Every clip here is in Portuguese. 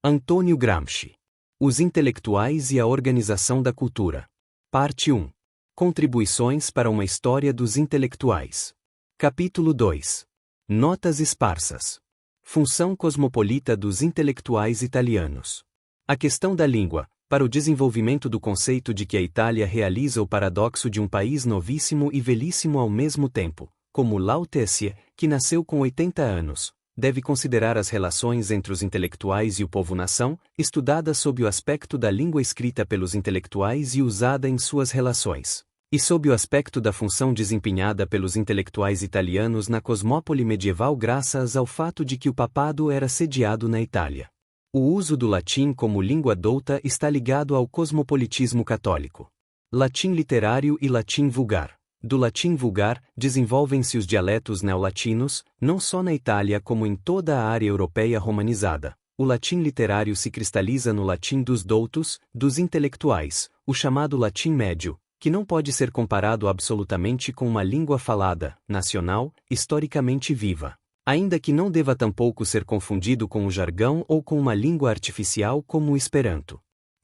Antônio Gramsci. Os intelectuais e a organização da cultura. Parte 1. Contribuições para uma história dos intelectuais. Capítulo 2. Notas esparsas. Função cosmopolita dos intelectuais italianos. A questão da língua, para o desenvolvimento do conceito de que a Itália realiza o paradoxo de um país novíssimo e velhíssimo ao mesmo tempo, como Lautécia, que nasceu com 80 anos, deve considerar as relações entre os intelectuais e o povo-nação, estudadas sob o aspecto da língua escrita pelos intelectuais e usada em suas relações, e sob o aspecto da função desempenhada pelos intelectuais italianos na cosmópole medieval graças ao fato de que o papado era sediado na Itália. O uso do latim como língua douta está ligado ao cosmopolitismo católico. Latim literário e latim vulgar. Do latim vulgar, desenvolvem-se os dialetos neolatinos, não só na Itália como em toda a área europeia romanizada. O latim literário se cristaliza no latim dos doutos, dos intelectuais, o chamado latim médio, que não pode ser comparado absolutamente com uma língua falada, nacional, historicamente viva. Ainda que não deva tampouco ser confundido com o jargão ou com uma língua artificial como o Esperanto.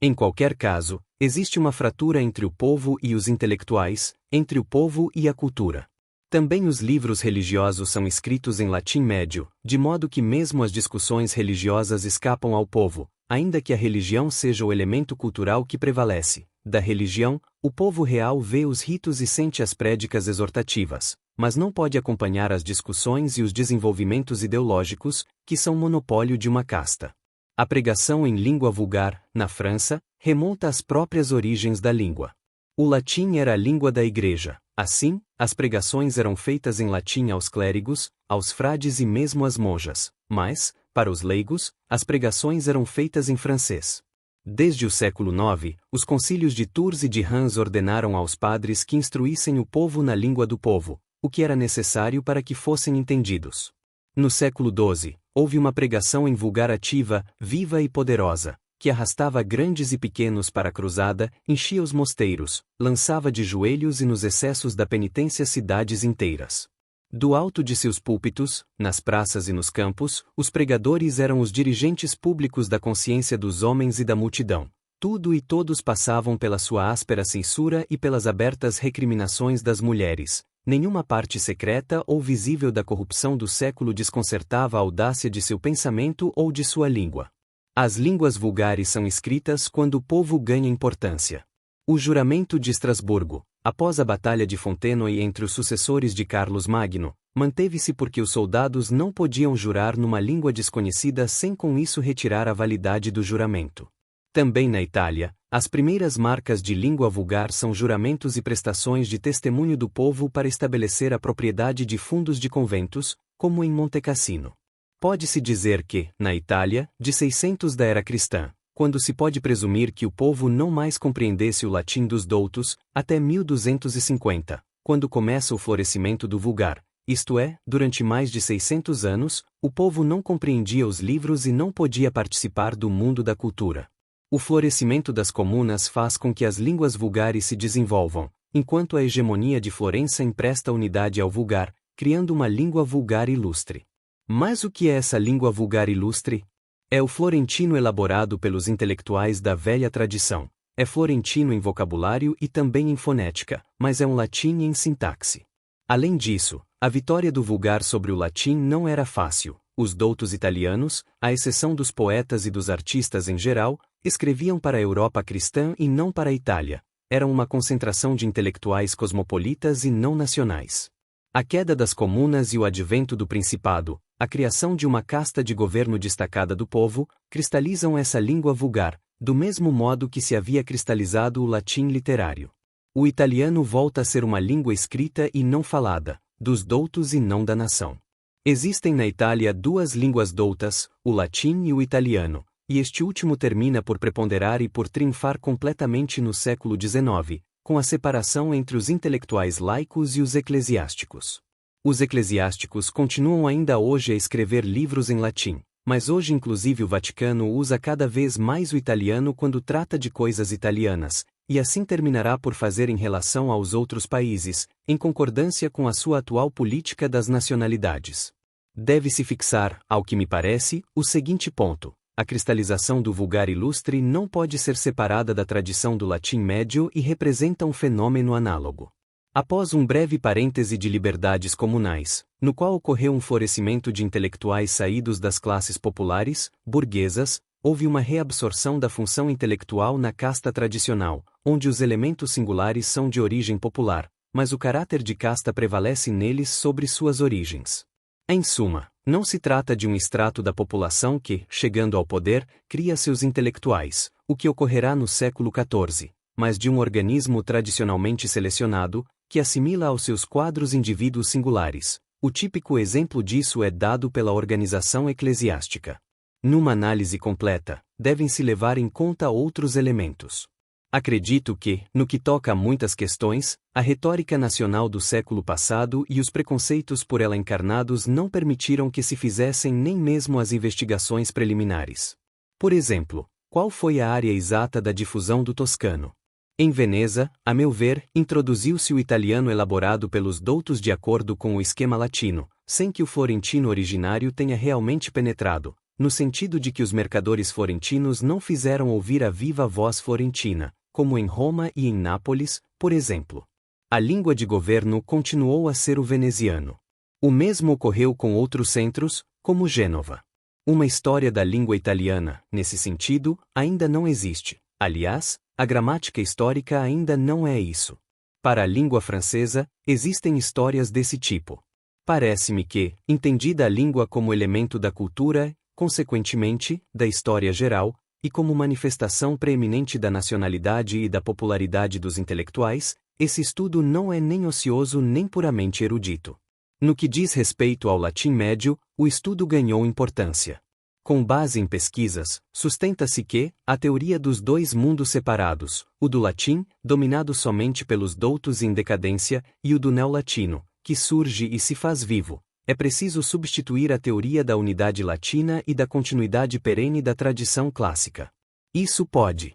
Em qualquer caso, existe uma fratura entre o povo e os intelectuais, entre o povo e a cultura. Também os livros religiosos são escritos em latim médio, de modo que mesmo as discussões religiosas escapam ao povo, ainda que a religião seja o elemento cultural que prevalece. Da religião, o povo real vê os ritos e sente as prédicas exortativas, mas não pode acompanhar as discussões e os desenvolvimentos ideológicos, que são monopólio de uma casta. A pregação em língua vulgar, na França, remonta às próprias origens da língua. O latim era a língua da igreja. Assim, as pregações eram feitas em latim aos clérigos, aos frades e mesmo às monjas, mas, para os leigos, as pregações eram feitas em francês. Desde o século IX, os concílios de Tours e de Reims ordenaram aos padres que instruíssem o povo na língua do povo, o que era necessário para que fossem entendidos. No século XII, houve uma pregação em vulgar ativa, viva e poderosa, que arrastava grandes e pequenos para a cruzada, enchia os mosteiros, lançava de joelhos e nos excessos da penitência cidades inteiras. Do alto de seus púlpitos, nas praças e nos campos, os pregadores eram os dirigentes públicos da consciência dos homens e da multidão. Tudo e todos passavam pela sua áspera censura e pelas abertas recriminações das mulheres. Nenhuma parte secreta ou visível da corrupção do século desconcertava a audácia de seu pensamento ou de sua língua. As línguas vulgares são escritas quando o povo ganha importância. O juramento de Estrasburgo, após a Batalha de Fontenoy entre os sucessores de Carlos Magno, manteve-se porque os soldados não podiam jurar numa língua desconhecida sem com isso retirar a validade do juramento. Também na Itália, as primeiras marcas de língua vulgar são juramentos e prestações de testemunho do povo para estabelecer a propriedade de fundos de conventos, como em Montecassino. Pode-se dizer que, na Itália, de 600 da era cristã, quando se pode presumir que o povo não mais compreendesse o latim dos doutos, até 1250, quando começa o florescimento do vulgar, isto é, durante mais de 600 anos, o povo não compreendia os livros e não podia participar do mundo da cultura. O florescimento das comunas faz com que as línguas vulgares se desenvolvam, enquanto a hegemonia de Florença empresta unidade ao vulgar, criando uma língua vulgar ilustre. Mas o que é essa língua vulgar ilustre? É o florentino elaborado pelos intelectuais da velha tradição. É florentino em vocabulário e também em fonética, mas é um latim em sintaxe. Além disso, a vitória do vulgar sobre o latim não era fácil. Os doutos italianos, à exceção dos poetas e dos artistas em geral, escreviam para a Europa cristã e não para a Itália. Eram uma concentração de intelectuais cosmopolitas e não nacionais. A queda das comunas e o advento do principado, a criação de uma casta de governo destacada do povo, cristalizam essa língua vulgar, do mesmo modo que se havia cristalizado o latim literário. O italiano volta a ser uma língua escrita e não falada, dos doutos e não da nação. Existem na Itália duas línguas doutas, o latim e o italiano, e este último termina por preponderar e por triunfar completamente no século XIX, com a separação entre os intelectuais laicos e os eclesiásticos. Os eclesiásticos continuam ainda hoje a escrever livros em latim, mas hoje inclusive o Vaticano usa cada vez mais o italiano quando trata de coisas italianas, e assim terminará por fazer em relação aos outros países, em concordância com a sua atual política das nacionalidades. Deve-se fixar, ao que me parece, o seguinte ponto: a cristalização do vulgar ilustre não pode ser separada da tradição do latim médio e representa um fenômeno análogo. Após um breve parêntese de liberdades comunais, no qual ocorreu um florescimento de intelectuais saídos das classes populares, burguesas, houve uma reabsorção da função intelectual na casta tradicional, onde os elementos singulares são de origem popular, mas o caráter de casta prevalece neles sobre suas origens. Em suma, não se trata de um extrato da população que, chegando ao poder, cria seus intelectuais, o que ocorrerá no século XIV, mas de um organismo tradicionalmente selecionado, que assimila aos seus quadros indivíduos singulares. O típico exemplo disso é dado pela organização eclesiástica. Numa análise completa, devem-se levar em conta outros elementos. Acredito que, no que toca a muitas questões, a retórica nacional do século passado e os preconceitos por ela encarnados não permitiram que se fizessem nem mesmo as investigações preliminares. Por exemplo, qual foi a área exata da difusão do toscano? Em Veneza, a meu ver, introduziu-se o italiano elaborado pelos doutos de acordo com o esquema latino, sem que o florentino originário tenha realmente penetrado, no sentido de que os mercadores florentinos não fizeram ouvir a viva voz florentina, como em Roma e em Nápoles, por exemplo. A língua de governo continuou a ser o veneziano. O mesmo ocorreu com outros centros, como Gênova. Uma história da língua italiana, nesse sentido, ainda não existe. Aliás, a gramática histórica ainda não é isso. Para a língua francesa, existem histórias desse tipo. Parece-me que, entendida a língua como elemento da cultura, consequentemente, da história geral, e como manifestação preeminente da nacionalidade e da popularidade dos intelectuais, esse estudo não é nem ocioso nem puramente erudito. No que diz respeito ao latim médio, o estudo ganhou importância. Com base em pesquisas, sustenta-se que a teoria dos dois mundos separados, o do latim, dominado somente pelos doutos em decadência, e o do neolatino, que surge e se faz vivo, é preciso substituir a teoria da unidade latina e da continuidade perene da tradição clássica. Isso pode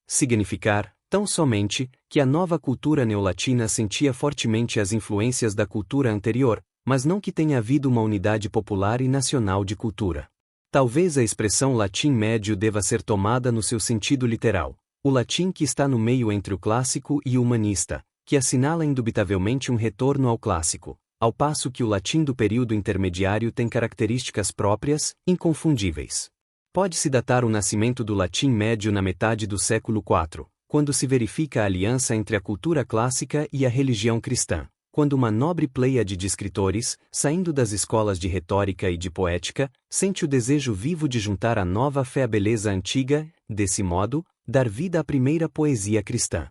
significar, tão somente, que a nova cultura neolatina sentia fortemente as influências da cultura anterior, mas não que tenha havido uma unidade popular e nacional de cultura. Talvez a expressão latim médio deva ser tomada no seu sentido literal, o latim que está no meio entre o clássico e o humanista, que assinala indubitavelmente um retorno ao clássico, ao passo que o latim do período intermediário tem características próprias, inconfundíveis. Pode-se datar o nascimento do latim médio na metade do século IV, quando se verifica a aliança entre a cultura clássica e a religião cristã, quando uma nobre pleiade de escritores, saindo das escolas de retórica e de poética, sente o desejo vivo de juntar a nova fé à beleza antiga, desse modo, dar vida à primeira poesia cristã.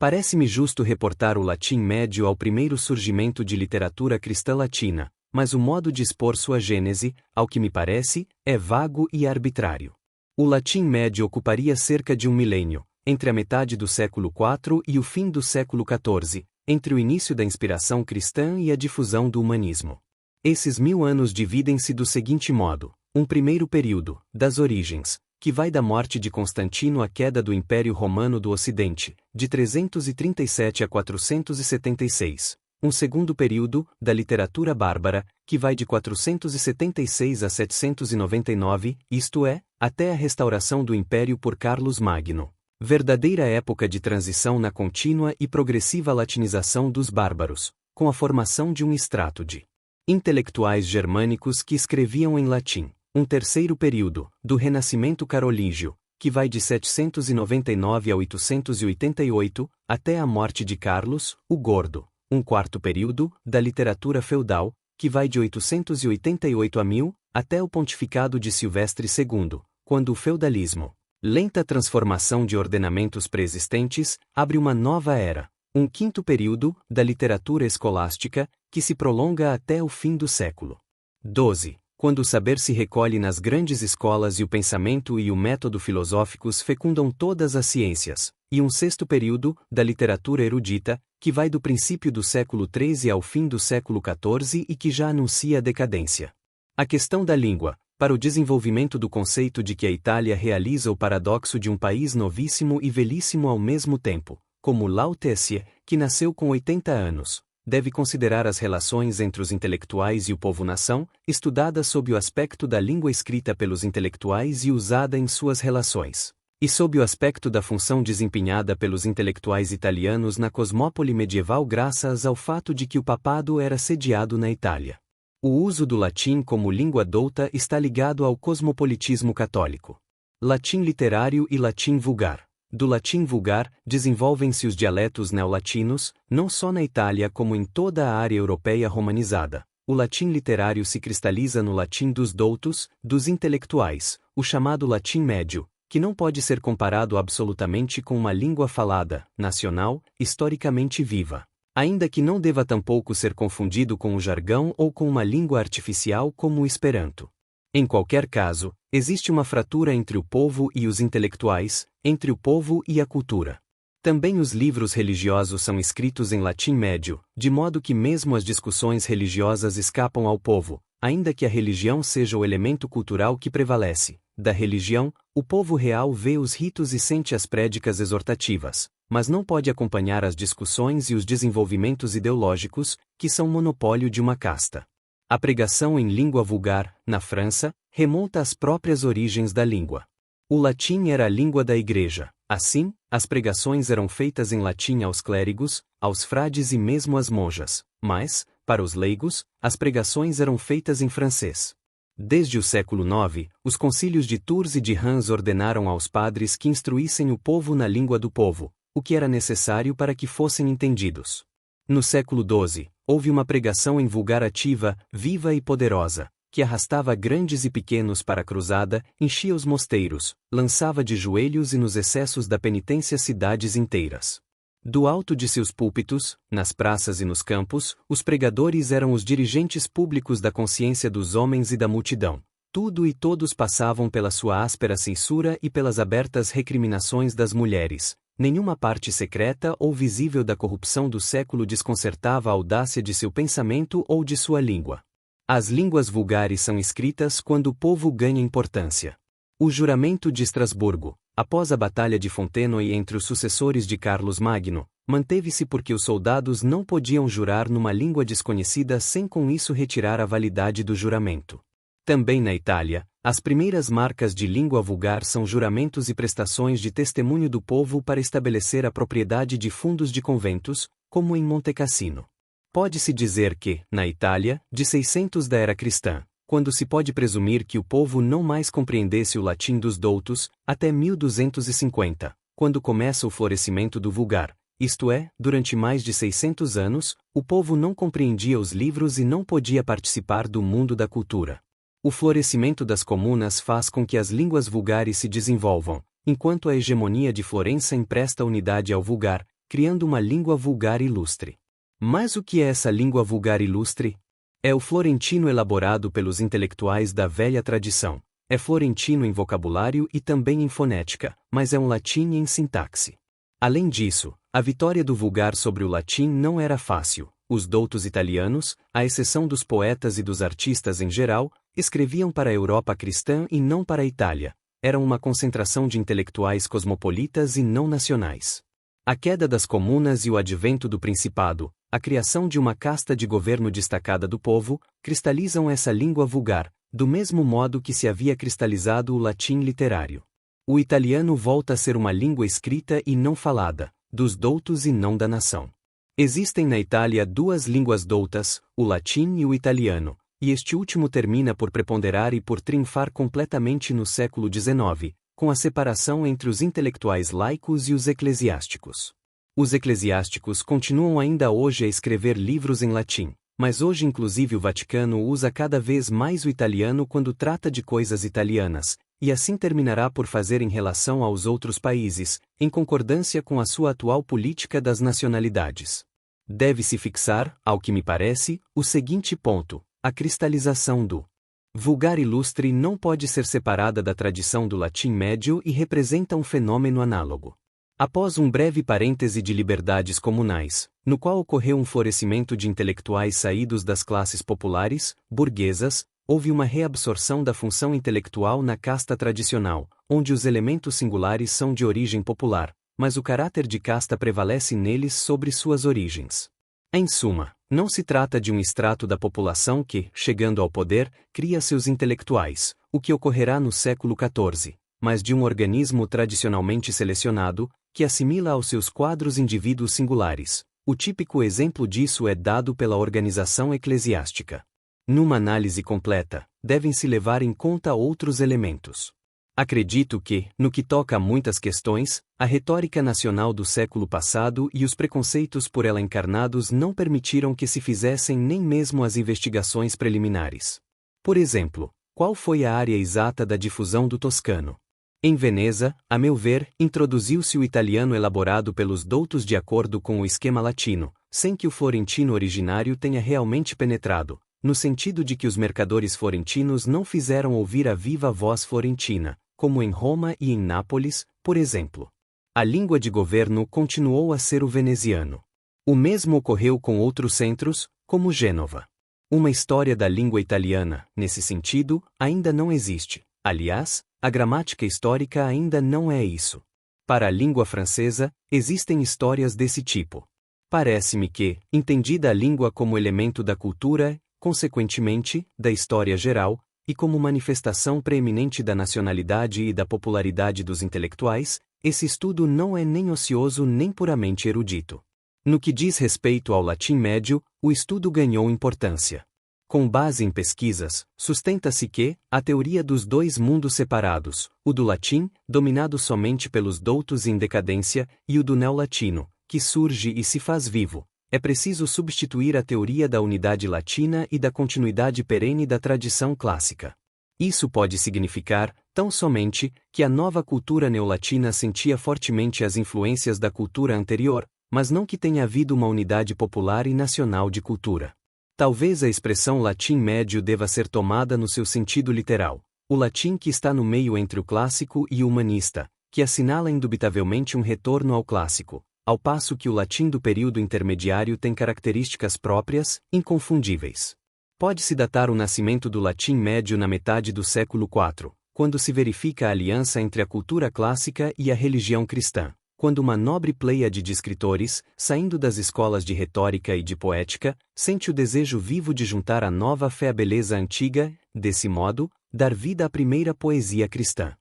Parece-me justo reportar o latim médio ao primeiro surgimento de literatura cristã latina, mas o modo de expor sua gênese, ao que me parece, é vago e arbitrário. O latim médio ocuparia cerca de um milênio, entre a metade do século IV e o fim do século XIV, entre o início da inspiração cristã e a difusão do humanismo. Esses 1000 anos dividem-se do seguinte modo: um primeiro período, das origens, que vai da morte de Constantino à queda do Império Romano do Ocidente, de 337 a 476. Um segundo período, da literatura bárbara, que vai de 476 a 799, isto é, até a restauração do Império por Carlos Magno. Verdadeira época de transição na contínua e progressiva latinização dos bárbaros, com a formação de um extrato de intelectuais germânicos que escreviam em latim. Um terceiro período, do Renascimento Carolíngio, que vai de 799 a 888, até a morte de Carlos, o Gordo. Um quarto período, da literatura feudal, que vai de 888 a 1000, até o pontificado de Silvestre II, quando o feudalismo, lenta transformação de ordenamentos preexistentes, abre uma nova era. Um quinto período, da literatura escolástica, que se prolonga até o fim do século XII, quando o saber se recolhe nas grandes escolas e o pensamento e o método filosóficos fecundam todas as ciências, e um sexto período, da literatura erudita, que vai do princípio do século XIII ao fim do século XIV e que já anuncia a decadência. A questão da língua, para o desenvolvimento do conceito de que a Itália realiza o paradoxo de um país novíssimo e velhíssimo ao mesmo tempo, como Lao Tse, que nasceu com 80 anos, deve considerar as relações entre os intelectuais e o povo-nação, estudada sob o aspecto da língua escrita pelos intelectuais e usada em suas relações, e sob o aspecto da função desempenhada pelos intelectuais italianos na cosmópole medieval graças ao fato de que o papado era sediado na Itália. O uso do latim como língua douta está ligado ao cosmopolitismo católico. Latim literário e latim vulgar. Do latim vulgar, desenvolvem-se os dialetos neolatinos, não só na Itália como em toda a área europeia romanizada. O latim literário se cristaliza no latim dos doutos, dos intelectuais, o chamado latim médio, que não pode ser comparado absolutamente com uma língua falada, nacional, historicamente viva. Ainda que não deva tampouco ser confundido com o jargão ou com uma língua artificial como o Esperanto. Em qualquer caso, existe uma fratura entre o povo e os intelectuais, entre o povo e a cultura. Também os livros religiosos são escritos em latim médio, de modo que mesmo as discussões religiosas escapam ao povo, ainda que a religião seja o elemento cultural que prevalece. Da religião, o povo real vê os ritos e sente as prédicas exortativas, mas não pode acompanhar as discussões e os desenvolvimentos ideológicos, que são monopólio de uma casta. A pregação em língua vulgar, na França, remonta às próprias origens da língua. O latim era a língua da igreja. Assim, as pregações eram feitas em latim aos clérigos, aos frades e mesmo às monjas, mas, para os leigos, as pregações eram feitas em francês. Desde o século IX, os concílios de Tours e de Reims ordenaram aos padres que instruíssem o povo na língua do povo, o que era necessário para que fossem entendidos. No século XII, houve uma pregação em vulgar ativa, viva e poderosa, que arrastava grandes e pequenos para a cruzada, enchia os mosteiros, lançava de joelhos e nos excessos da penitência cidades inteiras. Do alto de seus púlpitos, nas praças e nos campos, os pregadores eram os dirigentes públicos da consciência dos homens e da multidão. Tudo e todos passavam pela sua áspera censura e pelas abertas recriminações das mulheres. Nenhuma parte secreta ou visível da corrupção do século desconcertava a audácia de seu pensamento ou de sua língua. As línguas vulgares são escritas quando o povo ganha importância. O juramento de Estrasburgo, após a Batalha de Fontenoy entre os sucessores de Carlos Magno, manteve-se porque os soldados não podiam jurar numa língua desconhecida sem com isso retirar a validade do juramento. Também na Itália, as primeiras marcas de língua vulgar são juramentos e prestações de testemunho do povo para estabelecer a propriedade de fundos de conventos, como em Montecassino. Pode-se dizer que, na Itália, de 600 da era cristã, quando se pode presumir que o povo não mais compreendesse o latim dos doutos, até 1250, quando começa o florescimento do vulgar, isto é, durante mais de 600 anos, o povo não compreendia os livros e não podia participar do mundo da cultura. O florescimento das comunas faz com que as línguas vulgares se desenvolvam, enquanto a hegemonia de Florença empresta unidade ao vulgar, criando uma língua vulgar ilustre. Mas o que é essa língua vulgar ilustre? É o florentino elaborado pelos intelectuais da velha tradição. É florentino em vocabulário e também em fonética, mas é um latim em sintaxe. Além disso, a vitória do vulgar sobre o latim não era fácil. Os doutos italianos, à exceção dos poetas e dos artistas em geral, escreviam para a Europa cristã e não para a Itália. Eram uma concentração de intelectuais cosmopolitas e não nacionais. A queda das comunas e o advento do principado, a criação de uma casta de governo destacada do povo, cristalizam essa língua vulgar, do mesmo modo que se havia cristalizado o latim literário. O italiano volta a ser uma língua escrita e não falada, dos doutos e não da nação. Existem na Itália duas línguas doutas, o latim e o italiano, e este último termina por preponderar e por triunfar completamente no século XIX, com a separação entre os intelectuais laicos e os eclesiásticos. Os eclesiásticos continuam ainda hoje a escrever livros em latim, mas hoje inclusive o Vaticano usa cada vez mais o italiano quando trata de coisas italianas, e assim terminará por fazer em relação aos outros países, em concordância com a sua atual política das nacionalidades. Deve-se fixar, ao que me parece, o seguinte ponto: a cristalização do vulgar ilustre não pode ser separada da tradição do latim médio e representa um fenômeno análogo. Após um breve parêntese de liberdades comunais, no qual ocorreu um florescimento de intelectuais saídos das classes populares, burguesas, houve uma reabsorção da função intelectual na casta tradicional, onde os elementos singulares são de origem popular, mas o caráter de casta prevalece neles sobre suas origens. Em suma, não se trata de um extrato da população que, chegando ao poder, cria seus intelectuais, o que ocorrerá no século XIV, mas de um organismo tradicionalmente selecionado, que assimila aos seus quadros indivíduos singulares. O típico exemplo disso é dado pela organização eclesiástica. Numa análise completa, devem-se levar em conta outros elementos. Acredito que, no que toca a muitas questões, a retórica nacional do século passado e os preconceitos por ela encarnados não permitiram que se fizessem nem mesmo as investigações preliminares. Por exemplo, qual foi a área exata da difusão do toscano? Em Veneza, a meu ver, introduziu-se o italiano elaborado pelos doutos de acordo com o esquema latino, sem que o florentino originário tenha realmente penetrado, no sentido de que os mercadores florentinos não fizeram ouvir a viva voz florentina, como em Roma e em Nápoles, por exemplo. A língua de governo continuou a ser o veneziano. O mesmo ocorreu com outros centros, como Gênova. Uma história da língua italiana, nesse sentido, ainda não existe. Aliás, a gramática histórica ainda não é isso. Para a língua francesa, existem histórias desse tipo. Parece-me que, entendida a língua como elemento da cultura, consequentemente, da história geral, e como manifestação preeminente da nacionalidade e da popularidade dos intelectuais, esse estudo não é nem ocioso nem puramente erudito. No que diz respeito ao latim médio, o estudo ganhou importância. Com base em pesquisas, sustenta-se que a teoria dos dois mundos separados, o do latim, dominado somente pelos doutos em decadência, e o do neolatino, que surge e se faz vivo, é preciso substituir a teoria da unidade latina e da continuidade perene da tradição clássica. Isso pode significar, tão somente, que a nova cultura neolatina sentia fortemente as influências da cultura anterior, mas não que tenha havido uma unidade popular e nacional de cultura. Talvez a expressão latim médio deva ser tomada no seu sentido literal, o latim que está no meio entre o clássico e o humanista, que assinala indubitavelmente um retorno ao clássico, ao passo que o latim do período intermediário tem características próprias, inconfundíveis. Pode-se datar o nascimento do latim médio na metade do século IV, quando se verifica a aliança entre a cultura clássica e a religião cristã, quando uma nobre pleiade de escritores, saindo das escolas de retórica e de poética, sente o desejo vivo de juntar a nova fé à beleza antiga, desse modo, dar vida à primeira poesia cristã.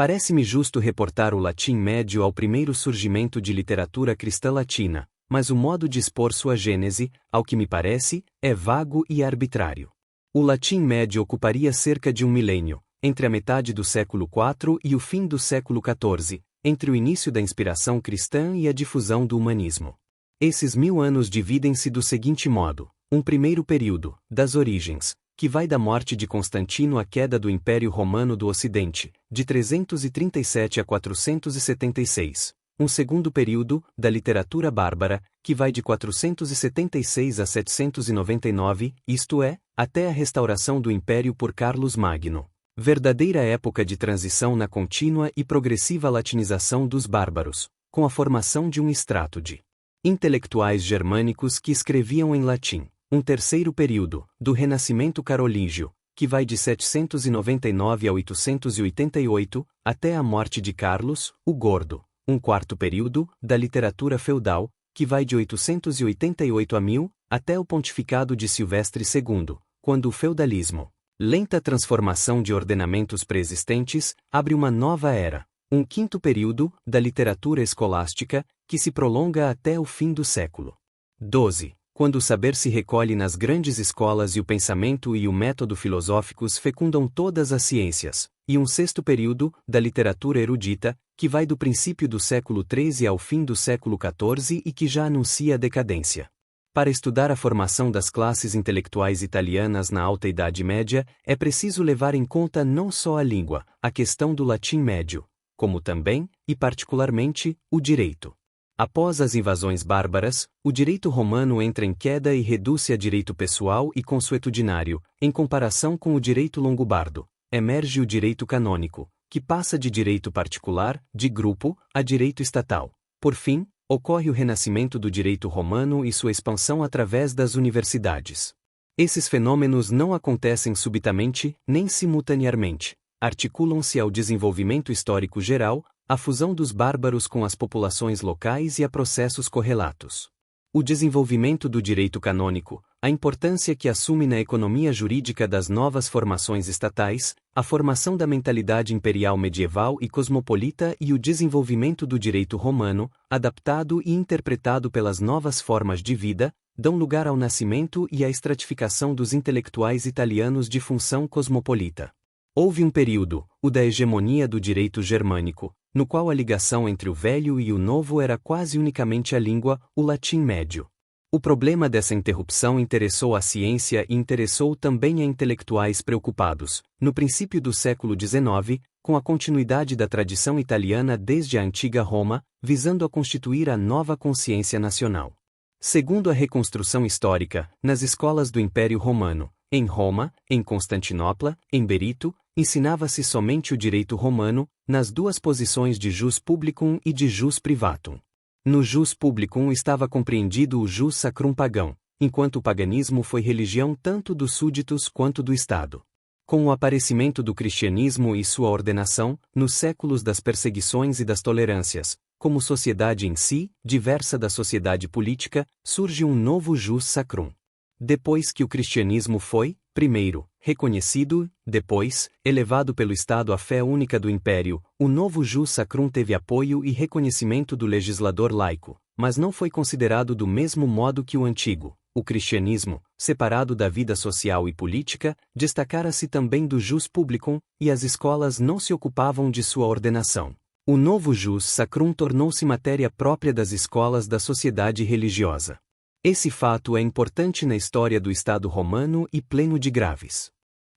Parece-me justo reportar o latim médio ao primeiro surgimento de literatura cristã latina, mas o modo de expor sua gênese, ao que me parece, é vago e arbitrário. O latim médio ocuparia cerca de um milênio, entre a metade do século IV e o fim do século XIV, entre o início da inspiração cristã e a difusão do humanismo. Esses 1000 anos dividem-se do seguinte modo: um primeiro período, das origens, que vai da morte de Constantino à queda do Império Romano do Ocidente, de 337 a 476. Um segundo período, da literatura bárbara, que vai de 476 a 799, isto é, até a restauração do Império por Carlos Magno. Verdadeira época de transição na contínua e progressiva latinização dos bárbaros, com a formação de um extrato de intelectuais germânicos que escreviam em latim. Um terceiro período, do Renascimento Carolíngio, que vai de 799 a 888, até a morte de Carlos, o Gordo. Um quarto período, da literatura feudal, que vai de 888 a 1000, até o pontificado de Silvestre II, quando o feudalismo, lenta transformação de ordenamentos preexistentes, abre uma nova era. Um quinto período, da literatura escolástica, que se prolonga até o fim do século XII. Quando o saber se recolhe nas grandes escolas e o pensamento e o método filosóficos fecundam todas as ciências, e um sexto período, da literatura erudita, que vai do princípio do século XIII ao fim do século XIV e que já anuncia a decadência. Para estudar a formação das classes intelectuais italianas na Alta Idade Média, é preciso levar em conta não só a língua, a questão do latim médio, como também, e particularmente, o direito. Após as invasões bárbaras, o direito romano entra em queda e reduz-se a direito pessoal e consuetudinário, em comparação com o direito longobardo. Emerge o direito canônico, que passa de direito particular, de grupo, a direito estatal. Por fim, ocorre o renascimento do direito romano e sua expansão através das universidades. Esses fenômenos não acontecem subitamente, nem simultaneamente. Articulam-se ao desenvolvimento histórico geral, a fusão dos bárbaros com as populações locais e a processos correlatos. O desenvolvimento do direito canônico, a importância que assume na economia jurídica das novas formações estatais, a formação da mentalidade imperial medieval e cosmopolita e o desenvolvimento do direito romano, adaptado e interpretado pelas novas formas de vida, dão lugar ao nascimento e à estratificação dos intelectuais italianos de função cosmopolita. Houve um período, o da hegemonia do direito germânico, no qual a ligação entre o velho e o novo era quase unicamente a língua, o latim médio. O problema dessa interrupção interessou a ciência e interessou também a intelectuais preocupados, no princípio do século XIX, com a continuidade da tradição italiana desde a antiga Roma, visando a constituir a nova consciência nacional. Segundo a reconstrução histórica, nas escolas do Império Romano, em Roma, em Constantinopla, em Berito, ensinava-se somente o direito romano, nas duas posições de jus publicum e de jus privatum. No jus publicum estava compreendido o jus sacrum pagão, enquanto o paganismo foi religião tanto dos súditos quanto do Estado. Com o aparecimento do cristianismo e sua ordenação, nos séculos das perseguições e das tolerâncias, como sociedade em si, diversa da sociedade política, surge um novo jus sacrum. Depois que o cristianismo foi, primeiro, reconhecido, depois, elevado pelo Estado à fé única do Império, o novo jus sacrum teve apoio e reconhecimento do legislador laico, mas não foi considerado do mesmo modo que o antigo. O cristianismo, separado da vida social e política, destacara-se também do jus publicum, e as escolas não se ocupavam de sua ordenação. O novo jus sacrum tornou-se matéria própria das escolas da sociedade religiosa. Esse fato é importante na história do Estado romano e pleno de graves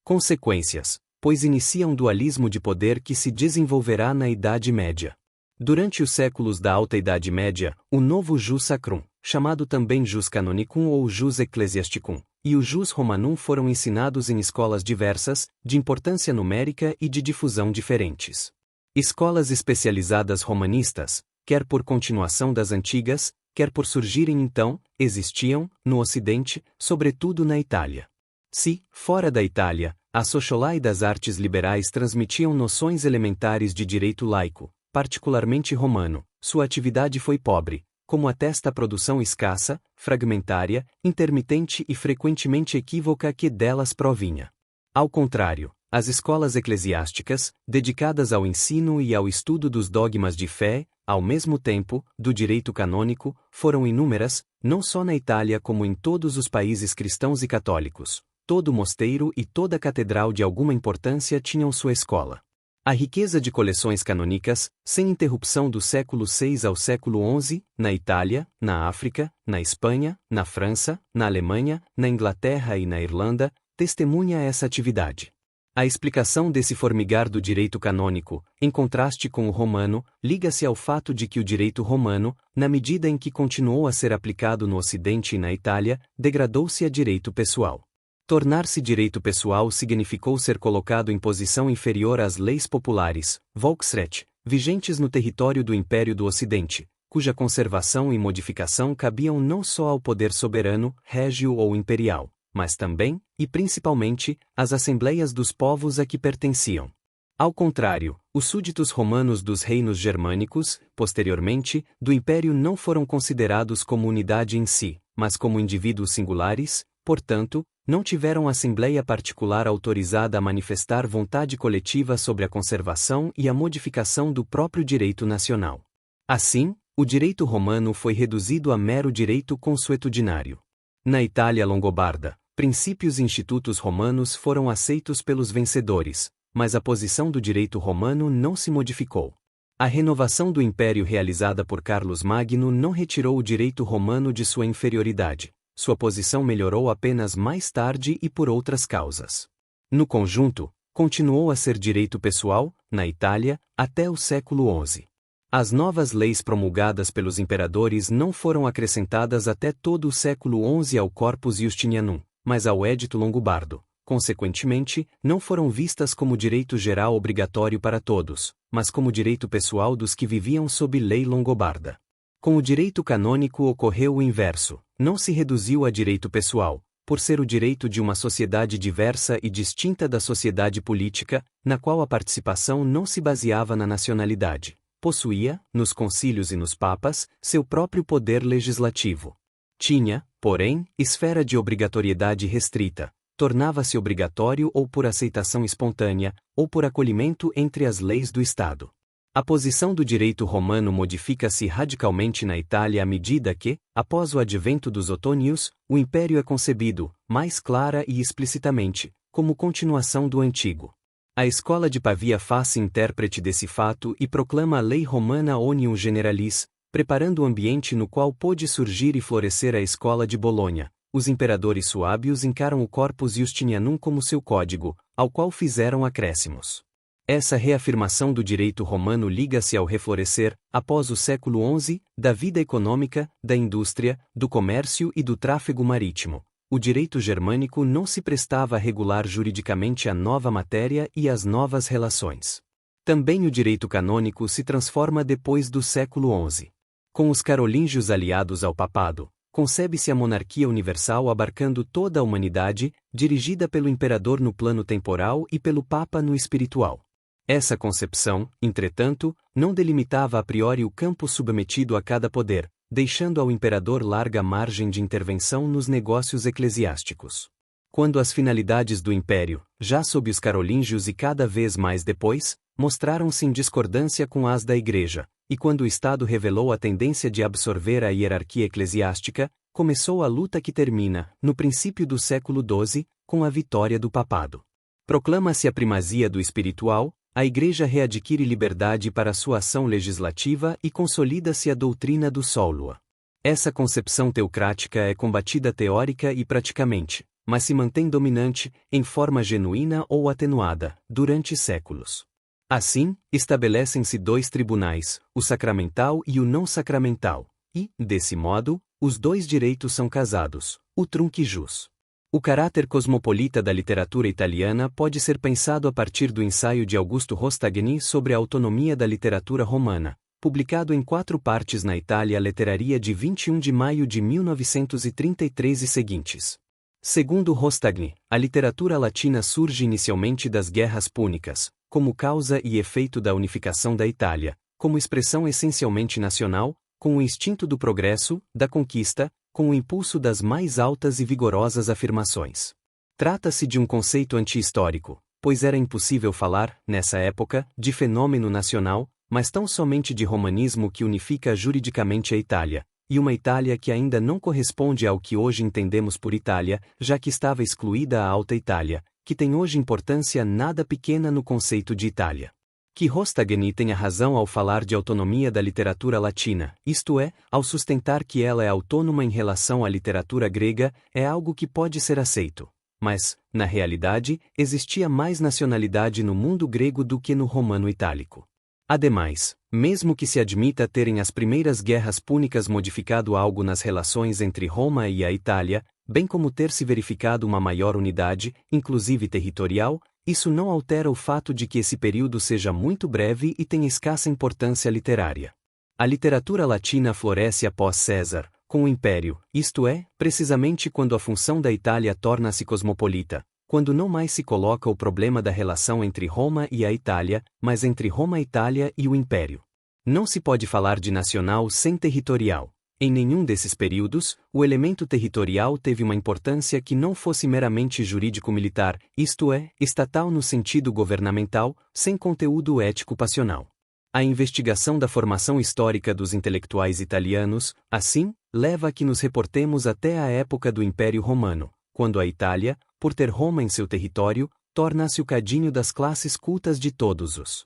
consequências, pois inicia um dualismo de poder que se desenvolverá na Idade Média. Durante os séculos da Alta Idade Média, o novo jus sacrum, chamado também jus canonicum ou jus ecclesiasticum, e o jus romanum foram ensinados em escolas diversas, de importância numérica e de difusão diferentes. Escolas especializadas romanistas, quer por continuação das antigas, quer por surgirem então, existiam, no Ocidente, sobretudo na Itália. Se, fora da Itália, a sociolai das artes liberais transmitiam noções elementares de direito laico, particularmente romano, sua atividade foi pobre, como atesta a produção escassa, fragmentária, intermitente e frequentemente equívoca que delas provinha. Ao contrário, as escolas eclesiásticas, dedicadas ao ensino e ao estudo dos dogmas de fé, ao mesmo tempo, do direito canônico, foram inúmeras, não só na Itália como em todos os países cristãos e católicos. Todo mosteiro e toda catedral de alguma importância tinham sua escola. A riqueza de coleções canônicas, sem interrupção do século VI ao século XI, na Itália, na África, na Espanha, na França, na Alemanha, na Inglaterra e na Irlanda, testemunha essa atividade. A explicação desse formigar do direito canônico, em contraste com o romano, liga-se ao fato de que o direito romano, na medida em que continuou a ser aplicado no Ocidente e na Itália, degradou-se a direito pessoal. Tornar-se direito pessoal significou ser colocado em posição inferior às leis populares, Volksrecht, vigentes no território do Império do Ocidente, cuja conservação e modificação cabiam não só ao poder soberano, régio ou imperial, mas também, e principalmente, às assembleias dos povos a que pertenciam. Ao contrário, os súditos romanos dos reinos germânicos, posteriormente, do Império não foram considerados como unidade em si, mas como indivíduos singulares, portanto, não tiveram assembleia particular autorizada a manifestar vontade coletiva sobre a conservação e a modificação do próprio direito nacional. Assim, o direito romano foi reduzido a mero direito consuetudinário. Na Itália longobarda, princípios e institutos romanos foram aceitos pelos vencedores, mas a posição do direito romano não se modificou. A renovação do império realizada por Carlos Magno não retirou o direito romano de sua inferioridade. Sua posição melhorou apenas mais tarde e por outras causas. No conjunto, continuou a ser direito pessoal, na Itália, até o século XI. As novas leis promulgadas pelos imperadores não foram acrescentadas até todo o século XI ao Corpus Justinianum, mas ao Edito Longobardo. Consequentemente, não foram vistas como direito geral obrigatório para todos, mas como direito pessoal dos que viviam sob lei longobarda. Com o direito canônico ocorreu o inverso, não se reduziu a direito pessoal, por ser o direito de uma sociedade diversa e distinta da sociedade política, na qual a participação não se baseava na nacionalidade. Possuía, nos concílios e nos papas, seu próprio poder legislativo. Tinha, porém, esfera de obrigatoriedade restrita. Tornava-se obrigatório ou por aceitação espontânea, ou por acolhimento entre as leis do Estado. A posição do direito romano modifica-se radicalmente na Itália à medida que, após o advento dos otônios, o império é concebido, mais clara e explicitamente, como continuação do antigo. A escola de Pavia faz-se intérprete desse fato e proclama a lei romana Omnium Generalis, preparando o ambiente no qual pôde surgir e florescer a escola de Bolonha. Os imperadores suábios encaram o Corpus Justinianum como seu código, ao qual fizeram acréscimos. Essa reafirmação do direito romano liga-se ao reflorescer, após o século XI, da vida econômica, da indústria, do comércio e do tráfego marítimo. O direito germânico não se prestava a regular juridicamente a nova matéria e as novas relações. Também o direito canônico se transforma depois do século XI. Com os carolíngios aliados ao papado, concebe-se a monarquia universal abarcando toda a humanidade, dirigida pelo imperador no plano temporal e pelo papa no espiritual. Essa concepção, entretanto, não delimitava a priori o campo submetido a cada poder, deixando ao imperador larga margem de intervenção nos negócios eclesiásticos. Quando as finalidades do império, já sob os carolíngios e cada vez mais depois, mostraram-se em discordância com as da Igreja, e quando o Estado revelou a tendência de absorver a hierarquia eclesiástica, começou a luta que termina, no princípio do século XII, com a vitória do papado. Proclama-se a primazia do espiritual, a Igreja readquire liberdade para sua ação legislativa e consolida-se a doutrina do Sólua. Essa concepção teocrática é combatida teórica e praticamente, mas se mantém dominante, em forma genuína ou atenuada, durante séculos. Assim, estabelecem-se dois tribunais, o sacramental e o não sacramental, e, desse modo, os dois direitos são casados, o trunque jus. O caráter cosmopolita da literatura italiana pode ser pensado a partir do ensaio de Augusto Rostagni sobre a autonomia da literatura romana, publicado em 4 partes na Itália Letteraria de 21 de maio de 1933 e seguintes. Segundo Rostagni, a literatura latina surge inicialmente das guerras púnicas, como causa e efeito da unificação da Itália, como expressão essencialmente nacional, com o instinto do progresso, da conquista, com o impulso das mais altas e vigorosas afirmações. Trata-se de um conceito anti-histórico, pois era impossível falar, nessa época, de fenômeno nacional, mas tão somente de romanismo que unifica juridicamente a Itália, e uma Itália que ainda não corresponde ao que hoje entendemos por Itália, já que estava excluída a Alta Itália, que tem hoje importância nada pequena no conceito de Itália. Que Rostagni tenha razão ao falar de autonomia da literatura latina, isto é, ao sustentar que ela é autônoma em relação à literatura grega, é algo que pode ser aceito. Mas, na realidade, existia mais nacionalidade no mundo grego do que no romano itálico. Ademais, mesmo que se admita terem as primeiras guerras púnicas modificado algo nas relações entre Roma e a Itália, bem como ter se verificado uma maior unidade, inclusive territorial, isso não altera o fato de que esse período seja muito breve e tenha escassa importância literária. A literatura latina floresce após César, com o Império, isto é, precisamente quando a função da Itália torna-se cosmopolita, quando não mais se coloca o problema da relação entre Roma e a Itália, mas entre Roma, Itália e o Império. Não se pode falar de nacional sem territorial. Em nenhum desses períodos, o elemento territorial teve uma importância que não fosse meramente jurídico-militar, isto é, estatal no sentido governamental, sem conteúdo ético-passional. A investigação da formação histórica dos intelectuais italianos, assim, leva a que nos reportemos até a época do Império Romano, quando a Itália, por ter Roma em seu território, torna-se o cadinho das classes cultas de todos os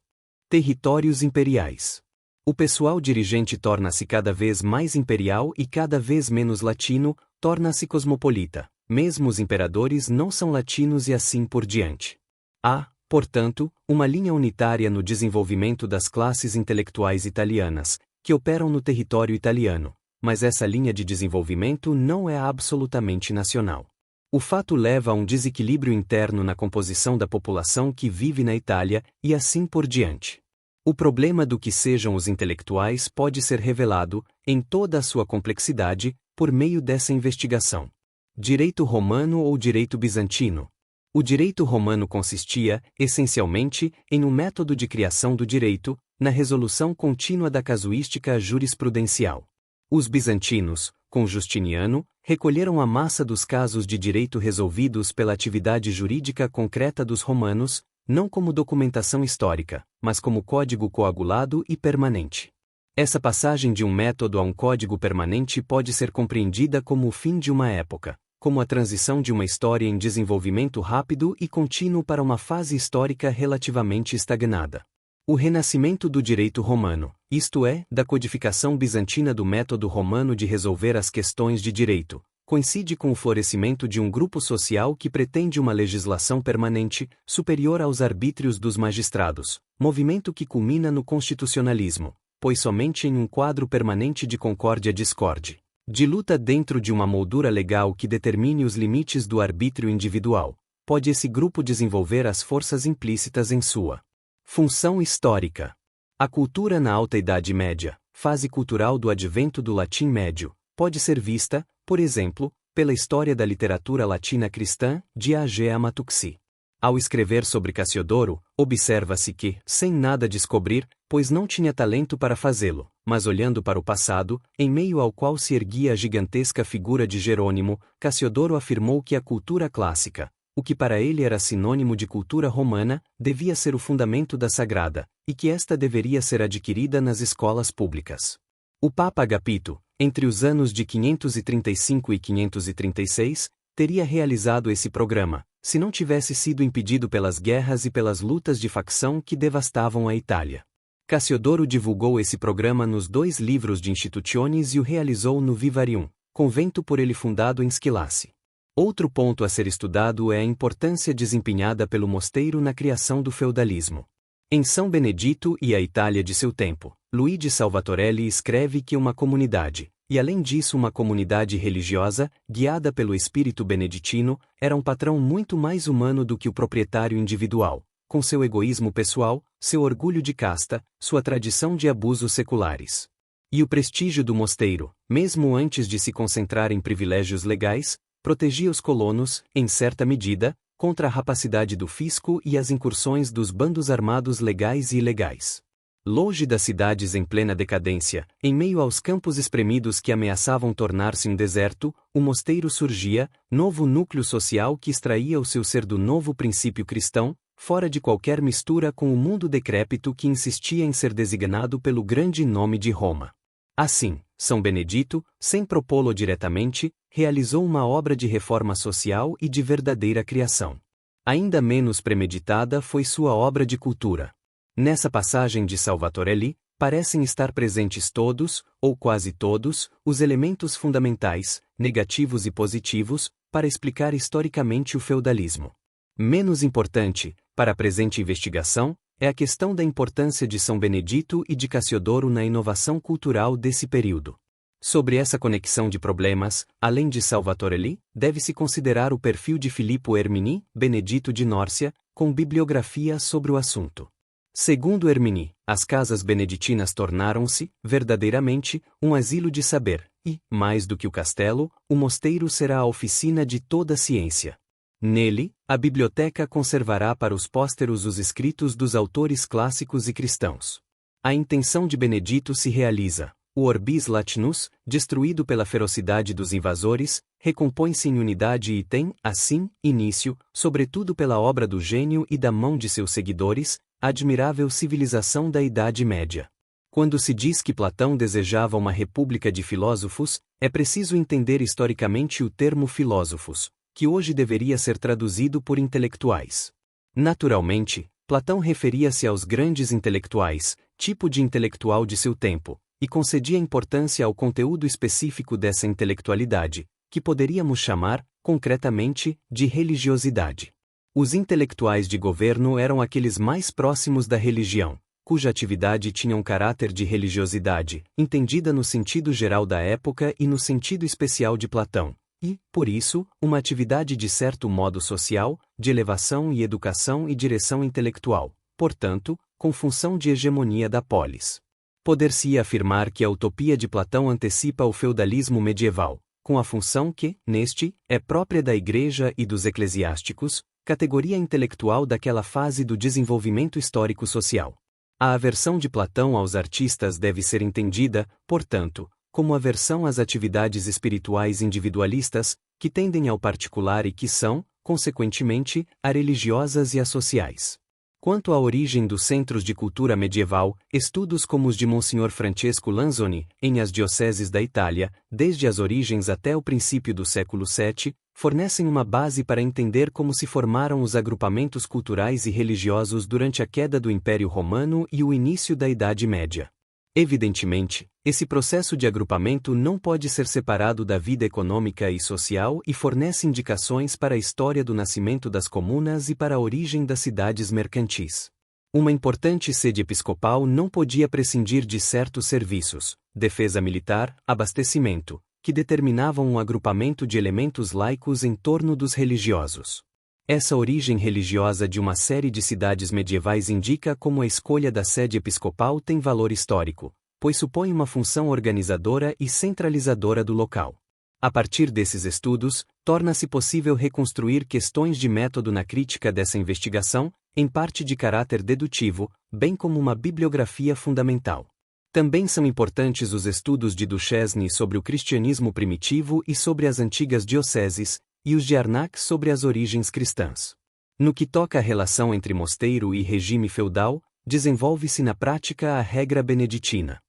territórios imperiais. O pessoal dirigente torna-se cada vez mais imperial e cada vez menos latino, torna-se cosmopolita. Mesmo os imperadores não são latinos e assim por diante. Há, portanto, uma linha unitária no desenvolvimento das classes intelectuais italianas, que operam no território italiano, mas essa linha de desenvolvimento não é absolutamente nacional. O fato leva a um desequilíbrio interno na composição da população que vive na Itália, e assim por diante. O problema do que sejam os intelectuais pode ser revelado, em toda a sua complexidade, por meio dessa investigação. Direito romano ou direito bizantino? O direito romano consistia, essencialmente, em um método de criação do direito, na resolução contínua da casuística jurisprudencial. Os bizantinos, com Justiniano, recolheram a massa dos casos de direito resolvidos pela atividade jurídica concreta dos romanos, não como documentação histórica, mas como código coagulado e permanente. Essa passagem de um método a um código permanente pode ser compreendida como o fim de uma época, como a transição de uma história em desenvolvimento rápido e contínuo para uma fase histórica relativamente estagnada. O renascimento do direito romano, isto é, da codificação bizantina do método romano de resolver as questões de direito, coincide com o florescimento de um grupo social que pretende uma legislação permanente, superior aos arbítrios dos magistrados, movimento que culmina no constitucionalismo, pois somente em um quadro permanente de concórdia-discorde, de luta dentro de uma moldura legal que determine os limites do arbítrio individual, pode esse grupo desenvolver as forças implícitas em sua função histórica. A cultura na Alta Idade Média, fase cultural do advento do latim médio, pode ser vista, por exemplo, pela história da literatura latina cristã, de A.G. Amatuxi. Ao escrever sobre Cassiodoro, observa-se que, sem nada descobrir, pois não tinha talento para fazê-lo, mas olhando para o passado, em meio ao qual se erguia a gigantesca figura de Jerônimo, Cassiodoro afirmou que a cultura clássica, o que para ele era sinônimo de cultura romana, devia ser o fundamento da sagrada, e que esta deveria ser adquirida nas escolas públicas. O Papa Agapito, entre os anos de 535 e 536, teria realizado esse programa, se não tivesse sido impedido pelas guerras e pelas lutas de facção que devastavam a Itália. Cassiodoro divulgou esse programa nos 2 livros de Institutiones e o realizou no Vivarium, convento por ele fundado em Squillace. Outro ponto a ser estudado é a importância desempenhada pelo mosteiro na criação do feudalismo. Em São Benedito e a Itália de seu tempo, Luigi Salvatorelli escreve que uma comunidade, e além disso uma comunidade religiosa, guiada pelo espírito beneditino, era um patrão muito mais humano do que o proprietário individual, com seu egoísmo pessoal, seu orgulho de casta, sua tradição de abusos seculares. E o prestígio do mosteiro, mesmo antes de se concentrar em privilégios legais, protegia os colonos, em certa medida, contra a rapacidade do fisco e as incursões dos bandos armados legais e ilegais. Longe das cidades em plena decadência, em meio aos campos espremidos que ameaçavam tornar-se um deserto, o mosteiro surgia, novo núcleo social que extraía o seu ser do novo princípio cristão, fora de qualquer mistura com o mundo decrépito que insistia em ser designado pelo grande nome de Roma. Assim, São Benedito, sem propô-lo diretamente, realizou uma obra de reforma social e de verdadeira criação. Ainda menos premeditada foi sua obra de cultura. Nessa passagem de Salvatorelli, parecem estar presentes todos, ou quase todos, os elementos fundamentais, negativos e positivos, para explicar historicamente o feudalismo. Menos importante, para a presente investigação, é a questão da importância de São Benedito e de Cassiodoro na inovação cultural desse período. Sobre essa conexão de problemas, além de Salvatorelli, deve-se considerar o perfil de Filippo Ermini, Benedito de Nórcia, com bibliografia sobre o assunto. Segundo Ermini, as casas beneditinas tornaram-se, verdadeiramente, um asilo de saber, e, mais do que o castelo, o mosteiro será a oficina de toda a ciência. Nele, a biblioteca conservará para os pósteros os escritos dos autores clássicos e cristãos. A intenção de Benedito se realiza. O Orbis Latinus, destruído pela ferocidade dos invasores, recompõe-se em unidade e tem, assim, início, sobretudo pela obra do gênio e da mão de seus seguidores, a admirável civilização da Idade Média. Quando se diz que Platão desejava uma república de filósofos, é preciso entender historicamente o termo filósofos, que hoje deveria ser traduzido por intelectuais. Naturalmente, Platão referia-se aos grandes intelectuais, tipo de intelectual de seu tempo, e concedia importância ao conteúdo específico dessa intelectualidade, que poderíamos chamar, concretamente, de religiosidade. Os intelectuais de governo eram aqueles mais próximos da religião, cuja atividade tinha um caráter de religiosidade, entendida no sentido geral da época e no sentido especial de Platão. E, por isso, uma atividade de certo modo social, de elevação e educação e direção intelectual, portanto, com função de hegemonia da polis. Poder-se afirmar que a utopia de Platão antecipa o feudalismo medieval, com a função que, neste, é própria da Igreja e dos eclesiásticos, categoria intelectual daquela fase do desenvolvimento histórico-social. A aversão de Platão aos artistas deve ser entendida, portanto, como aversão às atividades espirituais individualistas, que tendem ao particular e que são, consequentemente, areligiosas e associais. Quanto à origem dos centros de cultura medieval, estudos como os de Monsenhor Francesco Lanzoni, em As Dioceses da Itália, desde as origens até o princípio do século VII, fornecem uma base para entender como se formaram os agrupamentos culturais e religiosos durante a queda do Império Romano e o início da Idade Média. Evidentemente, esse processo de agrupamento não pode ser separado da vida econômica e social e fornece indicações para a história do nascimento das comunas e para a origem das cidades mercantis. Uma importante sede episcopal não podia prescindir de certos serviços, defesa militar, abastecimento, que determinavam um agrupamento de elementos laicos em torno dos religiosos. Essa origem religiosa de uma série de cidades medievais indica como a escolha da sede episcopal tem valor histórico, pois supõe uma função organizadora e centralizadora do local. A partir desses estudos, torna-se possível reconstruir questões de método na crítica dessa investigação, em parte de caráter dedutivo, bem como uma bibliografia fundamental. Também são importantes os estudos de Duchesne sobre o cristianismo primitivo e sobre as antigas dioceses, e os de Arnac sobre as origens cristãs. No que toca à relação entre mosteiro e regime feudal, desenvolve-se na prática a regra beneditina.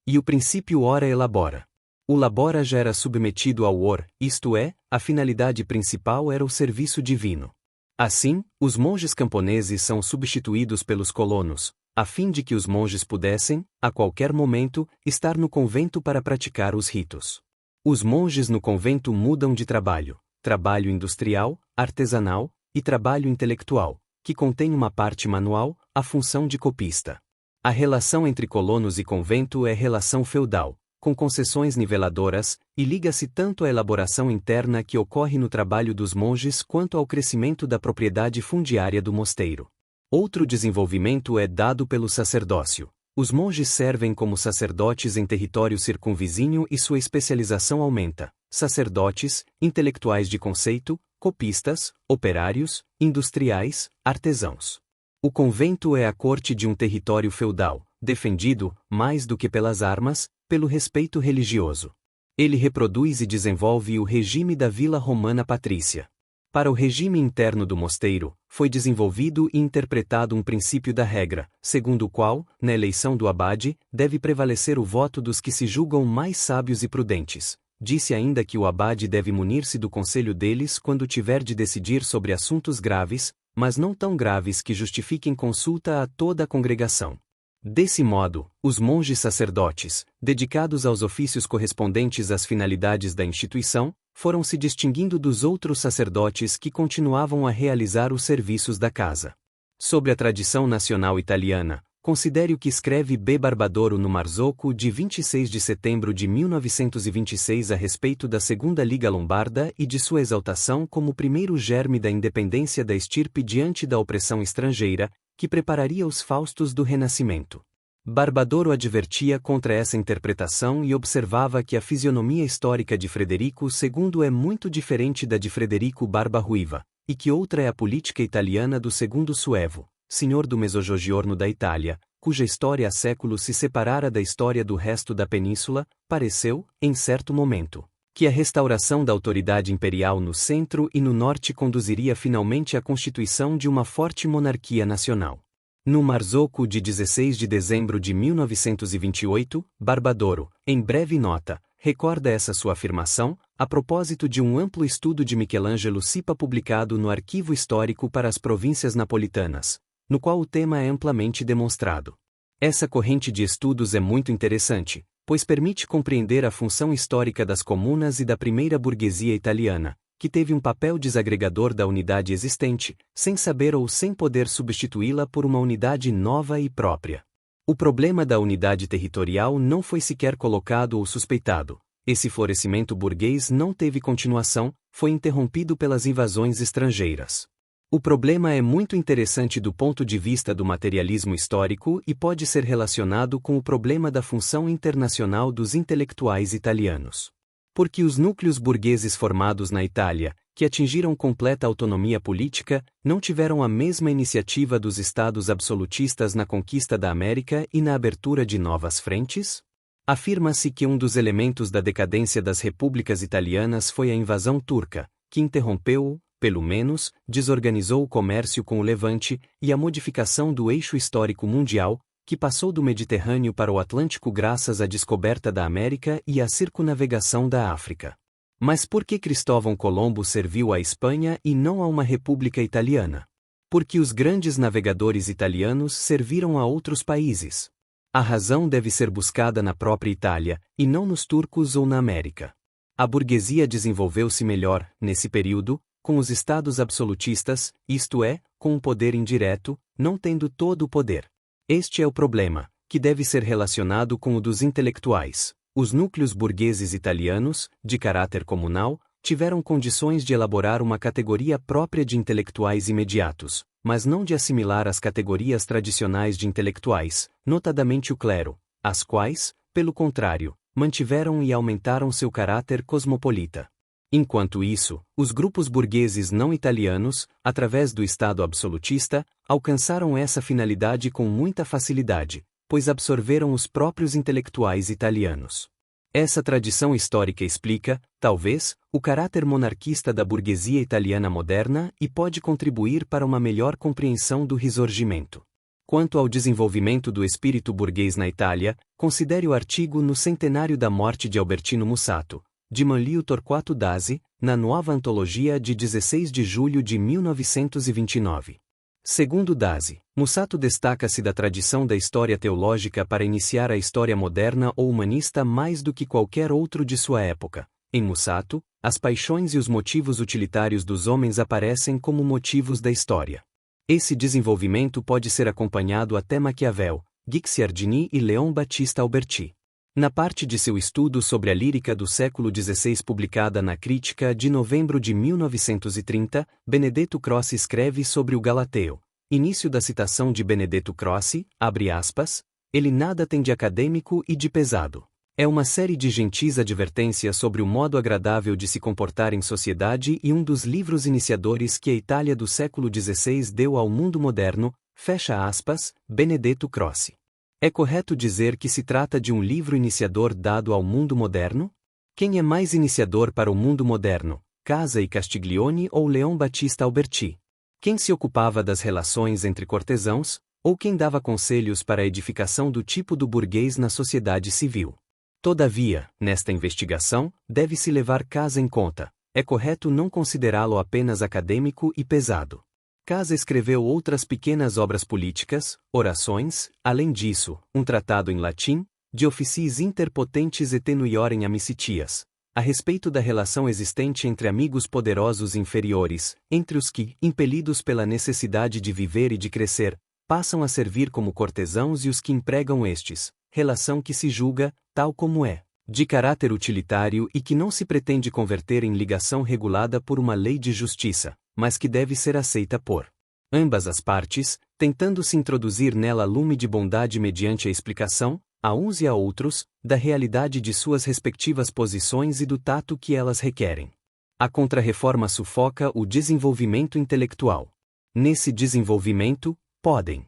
E o princípio ora elabora. O labora já era submetido ao or, isto é, a finalidade principal era o serviço divino. Assim, os monges camponeses são substituídos pelos colonos, a fim de que os monges pudessem, a qualquer momento, estar no convento para praticar os ritos. Os monges no convento mudam de trabalho industrial, artesanal, e trabalho intelectual, que contém uma parte manual, a função de copista. A relação entre colonos e convento é relação feudal, com concessões niveladoras, e liga-se tanto à elaboração interna que ocorre no trabalho dos monges quanto ao crescimento da propriedade fundiária do mosteiro. Outro desenvolvimento é dado pelo sacerdócio. Os monges servem como sacerdotes em território circunvizinho e sua especialização aumenta. Sacerdotes, intelectuais de conceito, copistas, operários, industriais, artesãos. O convento é a corte de um território feudal, defendido, mais do que pelas armas, pelo respeito religioso. Ele reproduz e desenvolve o regime da vila romana patrícia. Para o regime interno do mosteiro, foi desenvolvido e interpretado um princípio da regra, segundo o qual, na eleição do abade, deve prevalecer o voto dos que se julgam mais sábios e prudentes. Disse ainda que o abade deve munir-se do conselho deles quando tiver de decidir sobre assuntos graves, mas não tão graves que justifiquem consulta a toda a congregação. Desse modo, os monges sacerdotes, dedicados aos ofícios correspondentes às finalidades da instituição, foram se distinguindo dos outros sacerdotes que continuavam a realizar os serviços da casa. Sobre a tradição nacional italiana, considere o que escreve B. Barbadoro no Marzocco de 26 de setembro de 1926 a respeito da Segunda Liga Lombarda e de sua exaltação como primeiro germe da independência da estirpe diante da opressão estrangeira, que prepararia os Faustos do Renascimento. Barbadoro advertia contra essa interpretação e observava que a fisionomia histórica de Frederico II é muito diferente da de Frederico Barba Ruiva, e que outra é a política italiana do segundo Suevo, senhor do Mezzogiorno da Itália, cuja história há séculos se separara da história do resto da península. Pareceu, em certo momento, que a restauração da autoridade imperial no centro e no norte conduziria finalmente à constituição de uma forte monarquia nacional. No Marzocco de 16 de dezembro de 1928, Barbadoro, em breve nota, recorda essa sua afirmação, a propósito de um amplo estudo de Michelangelo Sipa publicado no Arquivo Histórico para as Províncias Napolitanas, no qual o tema é amplamente demonstrado. Essa corrente de estudos é muito interessante, pois permite compreender a função histórica das comunas e da primeira burguesia italiana, que teve um papel desagregador da unidade existente, sem saber ou sem poder substituí-la por uma unidade nova e própria. O problema da unidade territorial não foi sequer colocado ou suspeitado. Esse florescimento burguês não teve continuação, foi interrompido pelas invasões estrangeiras. O problema é muito interessante do ponto de vista do materialismo histórico e pode ser relacionado com o problema da função internacional dos intelectuais italianos. Porque os núcleos burgueses formados na Itália, que atingiram completa autonomia política, não tiveram a mesma iniciativa dos estados absolutistas na conquista da América e na abertura de novas frentes? Afirma-se que um dos elementos da decadência das repúblicas italianas foi a invasão turca, que interrompeu, pelo menos, desorganizou o comércio com o Levante, e a modificação do eixo histórico mundial, que passou do Mediterrâneo para o Atlântico graças à descoberta da América e à circunnavegação da África. Mas por que Cristóvão Colombo serviu à Espanha e não a uma república italiana? Porque os grandes navegadores italianos serviram a outros países. A razão deve ser buscada na própria Itália, e não nos turcos ou na América. A burguesia desenvolveu-se melhor, nesse período, com os estados absolutistas, isto é, com um poder indireto, não tendo todo o poder. Este é o problema, que deve ser relacionado com o dos intelectuais. Os núcleos burgueses italianos, de caráter comunal, tiveram condições de elaborar uma categoria própria de intelectuais imediatos, mas não de assimilar as categorias tradicionais de intelectuais, notadamente o clero, as quais, pelo contrário, mantiveram e aumentaram seu caráter cosmopolita. Enquanto isso, os grupos burgueses não italianos, através do Estado absolutista, alcançaram essa finalidade com muita facilidade, pois absorveram os próprios intelectuais italianos. Essa tradição histórica explica, talvez, o caráter monarquista da burguesia italiana moderna e pode contribuir para uma melhor compreensão do Risorgimento. Quanto ao desenvolvimento do espírito burguês na Itália, considere o artigo no centenário da morte de Albertino Mussato, de Manlio Torquato Dasi, na Nova Antologia de 16 de julho de 1929. Segundo Dasi, Mussato destaca-se da tradição da história teológica para iniciar a história moderna ou humanista mais do que qualquer outro de sua época. Em Mussato, as paixões e os motivos utilitários dos homens aparecem como motivos da história. Esse desenvolvimento pode ser acompanhado até Maquiavel, Guicciardini e Leon Battista Alberti. Na parte de seu estudo sobre a lírica do século XVI publicada na Crítica de novembro de 1930, Benedetto Croce escreve sobre o Galateo. Início da citação de Benedetto Croce, abre aspas, ele nada tem de acadêmico e de pesado. É uma série de gentis advertências sobre o modo agradável de se comportar em sociedade e um dos livros iniciadores que a Itália do século XVI deu ao mundo moderno, fecha aspas, Benedetto Croce. É correto dizer que se trata de um livro iniciador dado ao mundo moderno? Quem é mais iniciador para o mundo moderno, Casa e Castiglione ou Leon Battista Alberti? Quem se ocupava das relações entre cortesãos, ou quem dava conselhos para a edificação do tipo do burguês na sociedade civil? Todavia, nesta investigação, deve-se levar Casa em conta. É correto não considerá-lo apenas acadêmico e pesado. Casa escreveu outras pequenas obras políticas, orações, além disso, um tratado em latim, De officiis interpotentes et tenuiorem amicitias, a respeito da relação existente entre amigos poderosos inferiores, entre os que, impelidos pela necessidade de viver e de crescer, passam a servir como cortesãos e os que empregam estes, relação que se julga, tal como é, de caráter utilitário e que não se pretende converter em ligação regulada por uma lei de justiça, mas que deve ser aceita por ambas as partes, tentando-se introduzir nela lume de bondade mediante a explicação, a uns e a outros, da realidade de suas respectivas posições e do tato que elas requerem. A Contra-Reforma sufoca o desenvolvimento intelectual. Nesse desenvolvimento, podem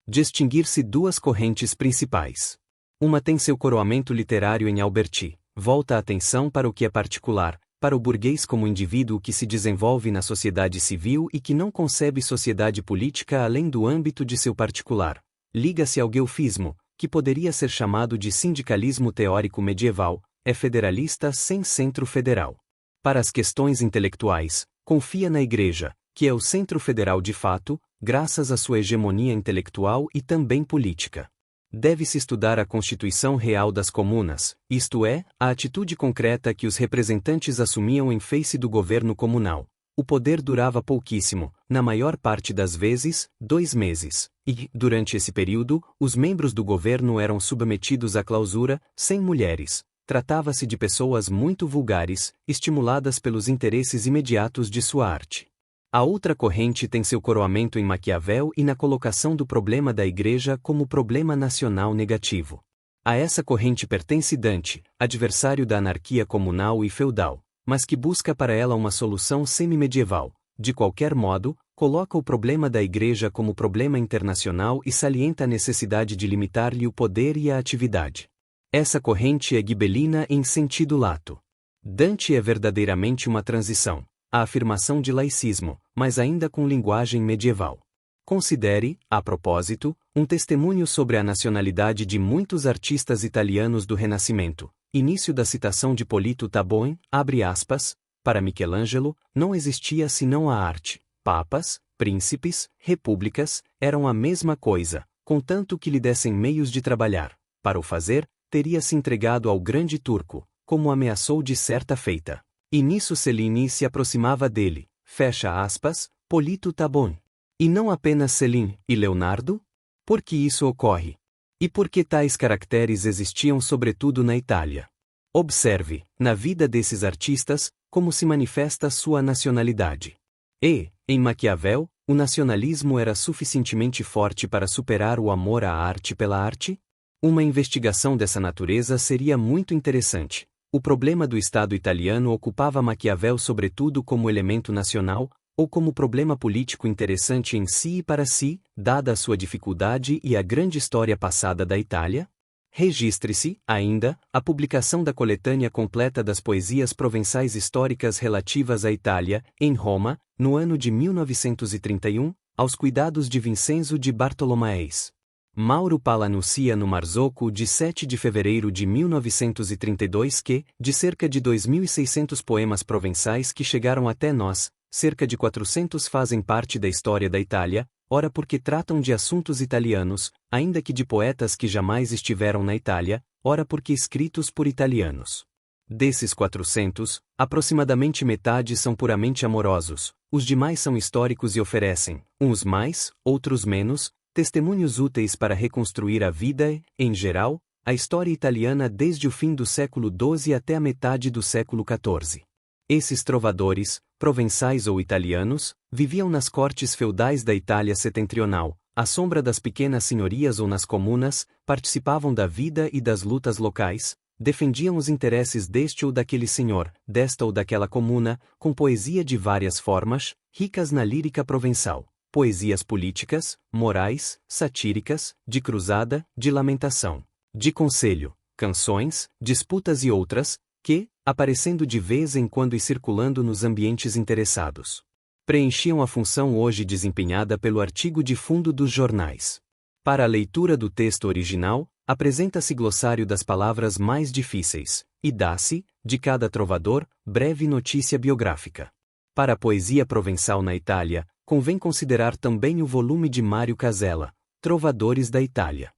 distinguir-se duas correntes principais. Uma tem seu coroamento literário em Alberti, volta a atenção para o que é particular, para o burguês como indivíduo que se desenvolve na sociedade civil e que não concebe sociedade política além do âmbito de seu particular. Liga-se ao guelfismo, que poderia ser chamado de sindicalismo teórico medieval, é federalista sem centro federal. Para as questões intelectuais, confia na Igreja, que é o centro federal de fato, graças à sua hegemonia intelectual e também política. Deve-se estudar a constituição real das comunas, isto é, a atitude concreta que os representantes assumiam em face do governo comunal. O poder durava pouquíssimo, na maior parte das vezes, 2 meses, e, durante esse período, os membros do governo eram submetidos à clausura, sem mulheres. Tratava-se de pessoas muito vulgares, estimuladas pelos interesses imediatos de sua arte. A outra corrente tem seu coroamento em Maquiavel e na colocação do problema da Igreja como problema nacional negativo. A essa corrente pertence Dante, adversário da anarquia comunal e feudal, mas que busca para ela uma solução semi-medieval. De qualquer modo, coloca o problema da Igreja como problema internacional e salienta a necessidade de limitar-lhe o poder e a atividade. Essa corrente é gibelina em sentido lato. Dante é verdadeiramente uma transição, a afirmação de laicismo, mas ainda com linguagem medieval. Considere, a propósito, um testemunho sobre a nacionalidade de muitos artistas italianos do Renascimento. Início da citação de Polito Tabone, abre aspas, para Michelangelo, não existia senão a arte. Papas, príncipes, repúblicas, eram a mesma coisa, contanto que lhe dessem meios de trabalhar. Para o fazer, teria-se entregado ao grande turco, como ameaçou de certa feita. E nisso Cellini se aproximava dele, fecha aspas, Polito Tabone. E não apenas Cellini e Leonardo? Por que isso ocorre? E por que tais caracteres existiam sobretudo na Itália? Observe, na vida desses artistas, como se manifesta sua nacionalidade. E, em Maquiavel, o nacionalismo era suficientemente forte para superar o amor à arte pela arte? Uma investigação dessa natureza seria muito interessante. O problema do Estado italiano ocupava Maquiavel sobretudo como elemento nacional, ou como problema político interessante em si e para si, dada a sua dificuldade e a grande história passada da Itália? Registre-se, ainda, a publicação da coletânea completa das poesias provençais históricas relativas à Itália, em Roma, no ano de 1931, aos cuidados de Vincenzo de Bartolomaeis. Mauro Pala anuncia no Marzocco de 7 de fevereiro de 1932 que, de cerca de 2.600 poemas provençais que chegaram até nós, cerca de 400 fazem parte da história da Itália, ora porque tratam de assuntos italianos, ainda que de poetas que jamais estiveram na Itália, ora porque escritos por italianos. Desses 400, aproximadamente metade são puramente amorosos, os demais são históricos e oferecem, uns mais, outros menos, testemunhos úteis para reconstruir a vida e, em geral, a história italiana desde o fim do século XII até a metade do século XIV. Esses trovadores, provençais ou italianos, viviam nas cortes feudais da Itália setentrional, à sombra das pequenas senhorias ou nas comunas, participavam da vida e das lutas locais, defendiam os interesses deste ou daquele senhor, desta ou daquela comuna, com poesia de várias formas, ricas na lírica provençal. Poesias políticas, morais, satíricas, de cruzada, de lamentação, de conselho, canções, disputas e outras, que, aparecendo de vez em quando e circulando nos ambientes interessados, preenchiam a função hoje desempenhada pelo artigo de fundo dos jornais. Para a leitura do texto original, apresenta-se glossário das palavras mais difíceis, e dá-se, de cada trovador, breve notícia biográfica. Para a poesia provençal na Itália, convém considerar também o volume de Mário Casella, Trovadores da Itália.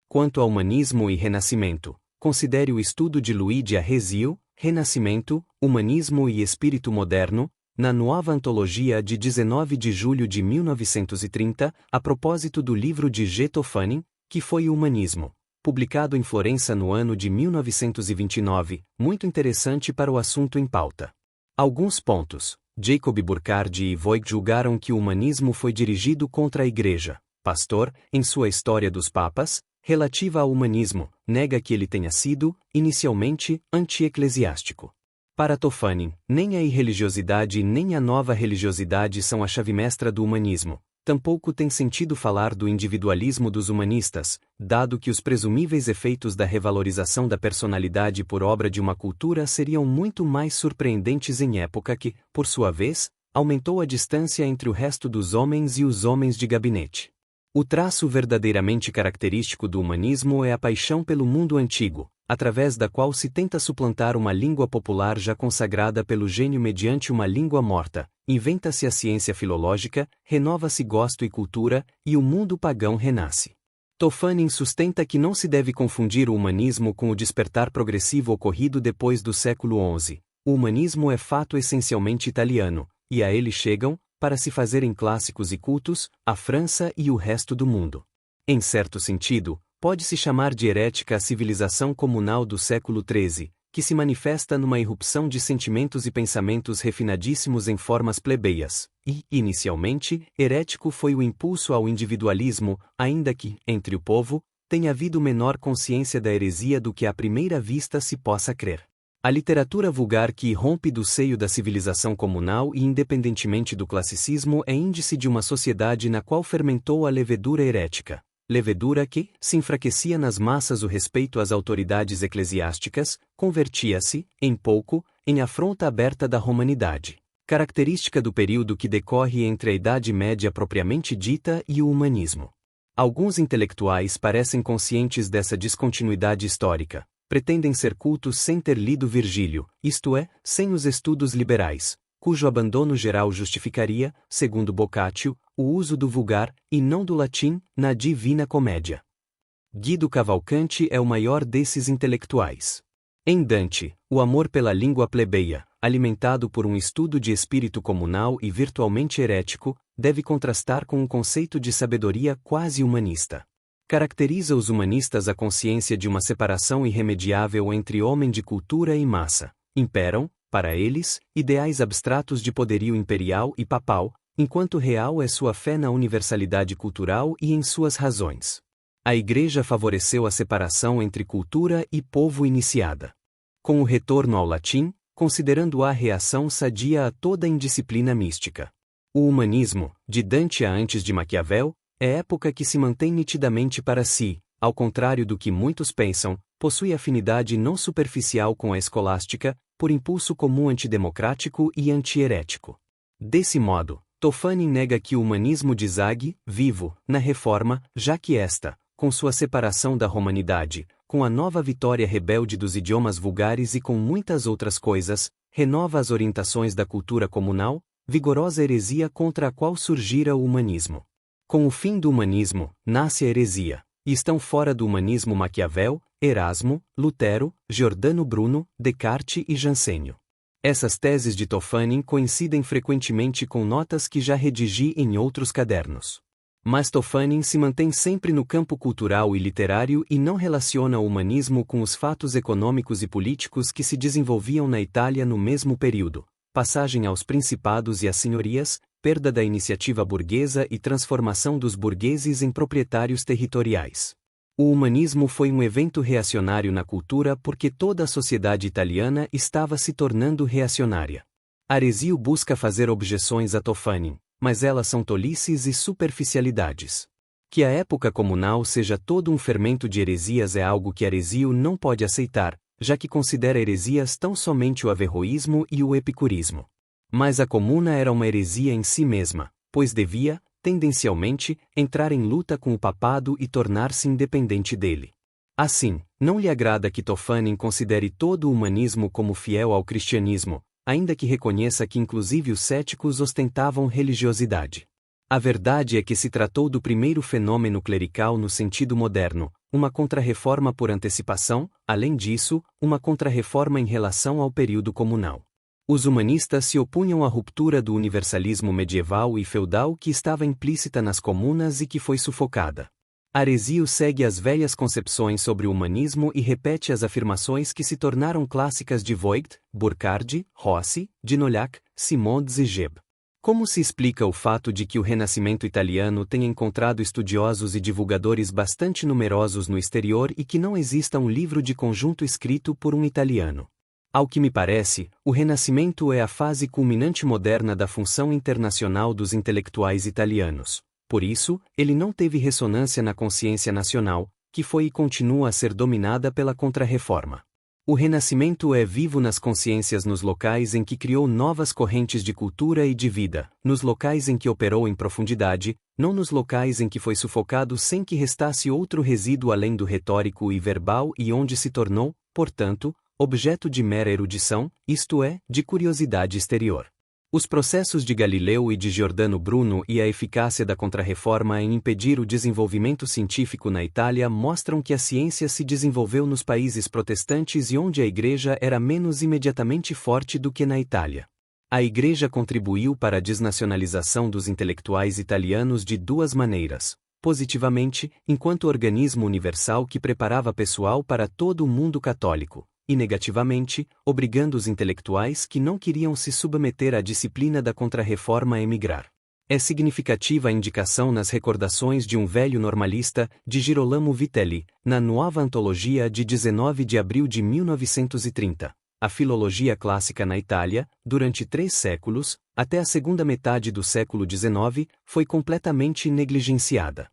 Quanto ao humanismo e renascimento, considere o estudo de Luigi Arrezio, Renascimento, Humanismo e Espírito Moderno, na Nuova Antologia de 19 de julho de 1930, a propósito do livro de G. Toffanin, que foi o Humanismo, publicado em Florença no ano de 1929, muito interessante para o assunto em pauta. Alguns pontos. Jacob Burckhardt e Voigt julgaram que o humanismo foi dirigido contra a Igreja. Pastor, em sua História dos Papas, relativa ao humanismo, nega que ele tenha sido, inicialmente, anti-eclesiástico. Para Toffanin, nem a irreligiosidade nem a nova religiosidade são a chave mestra do humanismo. Tampouco tem sentido falar do individualismo dos humanistas, dado que os presumíveis efeitos da revalorização da personalidade por obra de uma cultura seriam muito mais surpreendentes em época que, por sua vez, aumentou a distância entre o resto dos homens e os homens de gabinete. O traço verdadeiramente característico do humanismo é a paixão pelo mundo antigo, através da qual se tenta suplantar uma língua popular já consagrada pelo gênio mediante uma língua morta, inventa-se a ciência filológica, renova-se gosto e cultura, e o mundo pagão renasce. Toffanin sustenta que não se deve confundir o humanismo com o despertar progressivo ocorrido depois do século XI. O humanismo é fato essencialmente italiano, e a ele chegam, para se fazerem clássicos e cultos, a França e o resto do mundo. Em certo sentido, pode-se chamar de herética a civilização comunal do século XIII, que se manifesta numa irrupção de sentimentos e pensamentos refinadíssimos em formas plebeias, e, inicialmente, herético foi o impulso ao individualismo, ainda que, entre o povo, tenha havido menor consciência da heresia do que à primeira vista se possa crer. A literatura vulgar que irrompe do seio da civilização comunal e independentemente do classicismo é índice de uma sociedade na qual fermentou a levedura herética. levedura que, se enfraquecia nas massas o respeito às autoridades eclesiásticas, convertia-se, em pouco, em afronta aberta da romanidade, característica do período que decorre entre a Idade Média propriamente dita e o humanismo. Alguns intelectuais parecem conscientes dessa descontinuidade histórica, pretendem ser cultos sem ter lido Virgílio, isto é, sem os estudos liberais, cujo abandono geral justificaria, segundo Boccaccio, o uso do vulgar, e não do latim, na Divina Comédia. Guido Cavalcanti é o maior desses intelectuais. Em Dante, o amor pela língua plebeia, alimentado por um estudo de espírito comunal e virtualmente herético, deve contrastar com um conceito de sabedoria quase humanista. Caracteriza os humanistas a consciência de uma separação irremediável entre homem de cultura e massa. Imperam, para eles, ideais abstratos de poderio imperial e papal, enquanto real é sua fé na universalidade cultural e em suas razões. A Igreja favoreceu a separação entre cultura e povo iniciada. Com o retorno ao latim, considerando-a reação sadia a toda indisciplina mística. O humanismo, de Dante a antes de Maquiavel, é época que se mantém nitidamente para si, ao contrário do que muitos pensam, possui afinidade não superficial com a escolástica, por impulso comum antidemocrático e anti-herético. Desse modo, Toffanin nega que o humanismo disague, vivo, na Reforma, já que esta, com sua separação da romanidade, com a nova vitória rebelde dos idiomas vulgares e com muitas outras coisas, renova as orientações da cultura comunal, vigorosa heresia contra a qual surgira o humanismo. Com o fim do humanismo, nasce a heresia, e estão fora do humanismo Maquiavel, Erasmo, Lutero, Giordano Bruno, Descartes e Jansênio. Essas teses de Toffanin coincidem frequentemente com notas que já redigi em outros cadernos. Mas Toffanin se mantém sempre no campo cultural e literário e não relaciona o humanismo com os fatos econômicos e políticos que se desenvolviam na Itália no mesmo período, passagem aos principados e às senhorias, perda da iniciativa burguesa e transformação dos burgueses em proprietários territoriais. O humanismo foi um evento reacionário na cultura porque toda a sociedade italiana estava se tornando reacionária. Aresio busca fazer objeções a Toffanin, mas elas são tolices e superficialidades. Que a época comunal seja todo um fermento de heresias é algo que Aresio não pode aceitar, já que considera heresias tão somente o averroísmo e o epicurismo. Mas a comuna era uma heresia em si mesma, pois devia, tendencialmente, entrar em luta com o papado e tornar-se independente dele. Assim, não lhe agrada que Toffanin considere todo o humanismo como fiel ao cristianismo, ainda que reconheça que inclusive os céticos ostentavam religiosidade. A verdade é que se tratou do primeiro fenômeno clerical no sentido moderno, uma contrarreforma por antecipação, além disso, uma contrarreforma em relação ao período comunal. Os humanistas se opunham à ruptura do universalismo medieval e feudal que estava implícita nas comunas e que foi sufocada. Aresio segue as velhas concepções sobre o humanismo e repete as afirmações que se tornaram clássicas de Voigt, Burcardi, Rossi, Dignollac, Simondz e Geb. Como se explica o fato de que o Renascimento italiano tenha encontrado estudiosos e divulgadores bastante numerosos no exterior e que não exista um livro de conjunto escrito por um italiano? Ao que me parece, o Renascimento é a fase culminante moderna da função internacional dos intelectuais italianos. Por isso, ele não teve ressonância na consciência nacional, que foi e continua a ser dominada pela Contra-Reforma. O Renascimento é vivo nas consciências nos locais em que criou novas correntes de cultura e de vida, nos locais em que operou em profundidade, não nos locais em que foi sufocado sem que restasse outro resíduo além do retórico e verbal e onde se tornou, portanto, objeto de mera erudição, isto é, de curiosidade exterior. Os processos de Galileu e de Giordano Bruno e a eficácia da Contra-Reforma em impedir o desenvolvimento científico na Itália mostram que a ciência se desenvolveu nos países protestantes e onde a Igreja era menos imediatamente forte do que na Itália. A Igreja contribuiu para a desnacionalização dos intelectuais italianos de duas maneiras: positivamente, enquanto organismo universal que preparava pessoal para todo o mundo católico, e negativamente, obrigando os intelectuais que não queriam se submeter à disciplina da Contra-Reforma a emigrar. É significativa a indicação nas recordações de um velho normalista, de Girolamo Vitelli, na Nuova Antologia de 19 de abril de 1930. A filologia clássica na Itália, durante 3 séculos, até a segunda metade do século XIX, foi completamente negligenciada.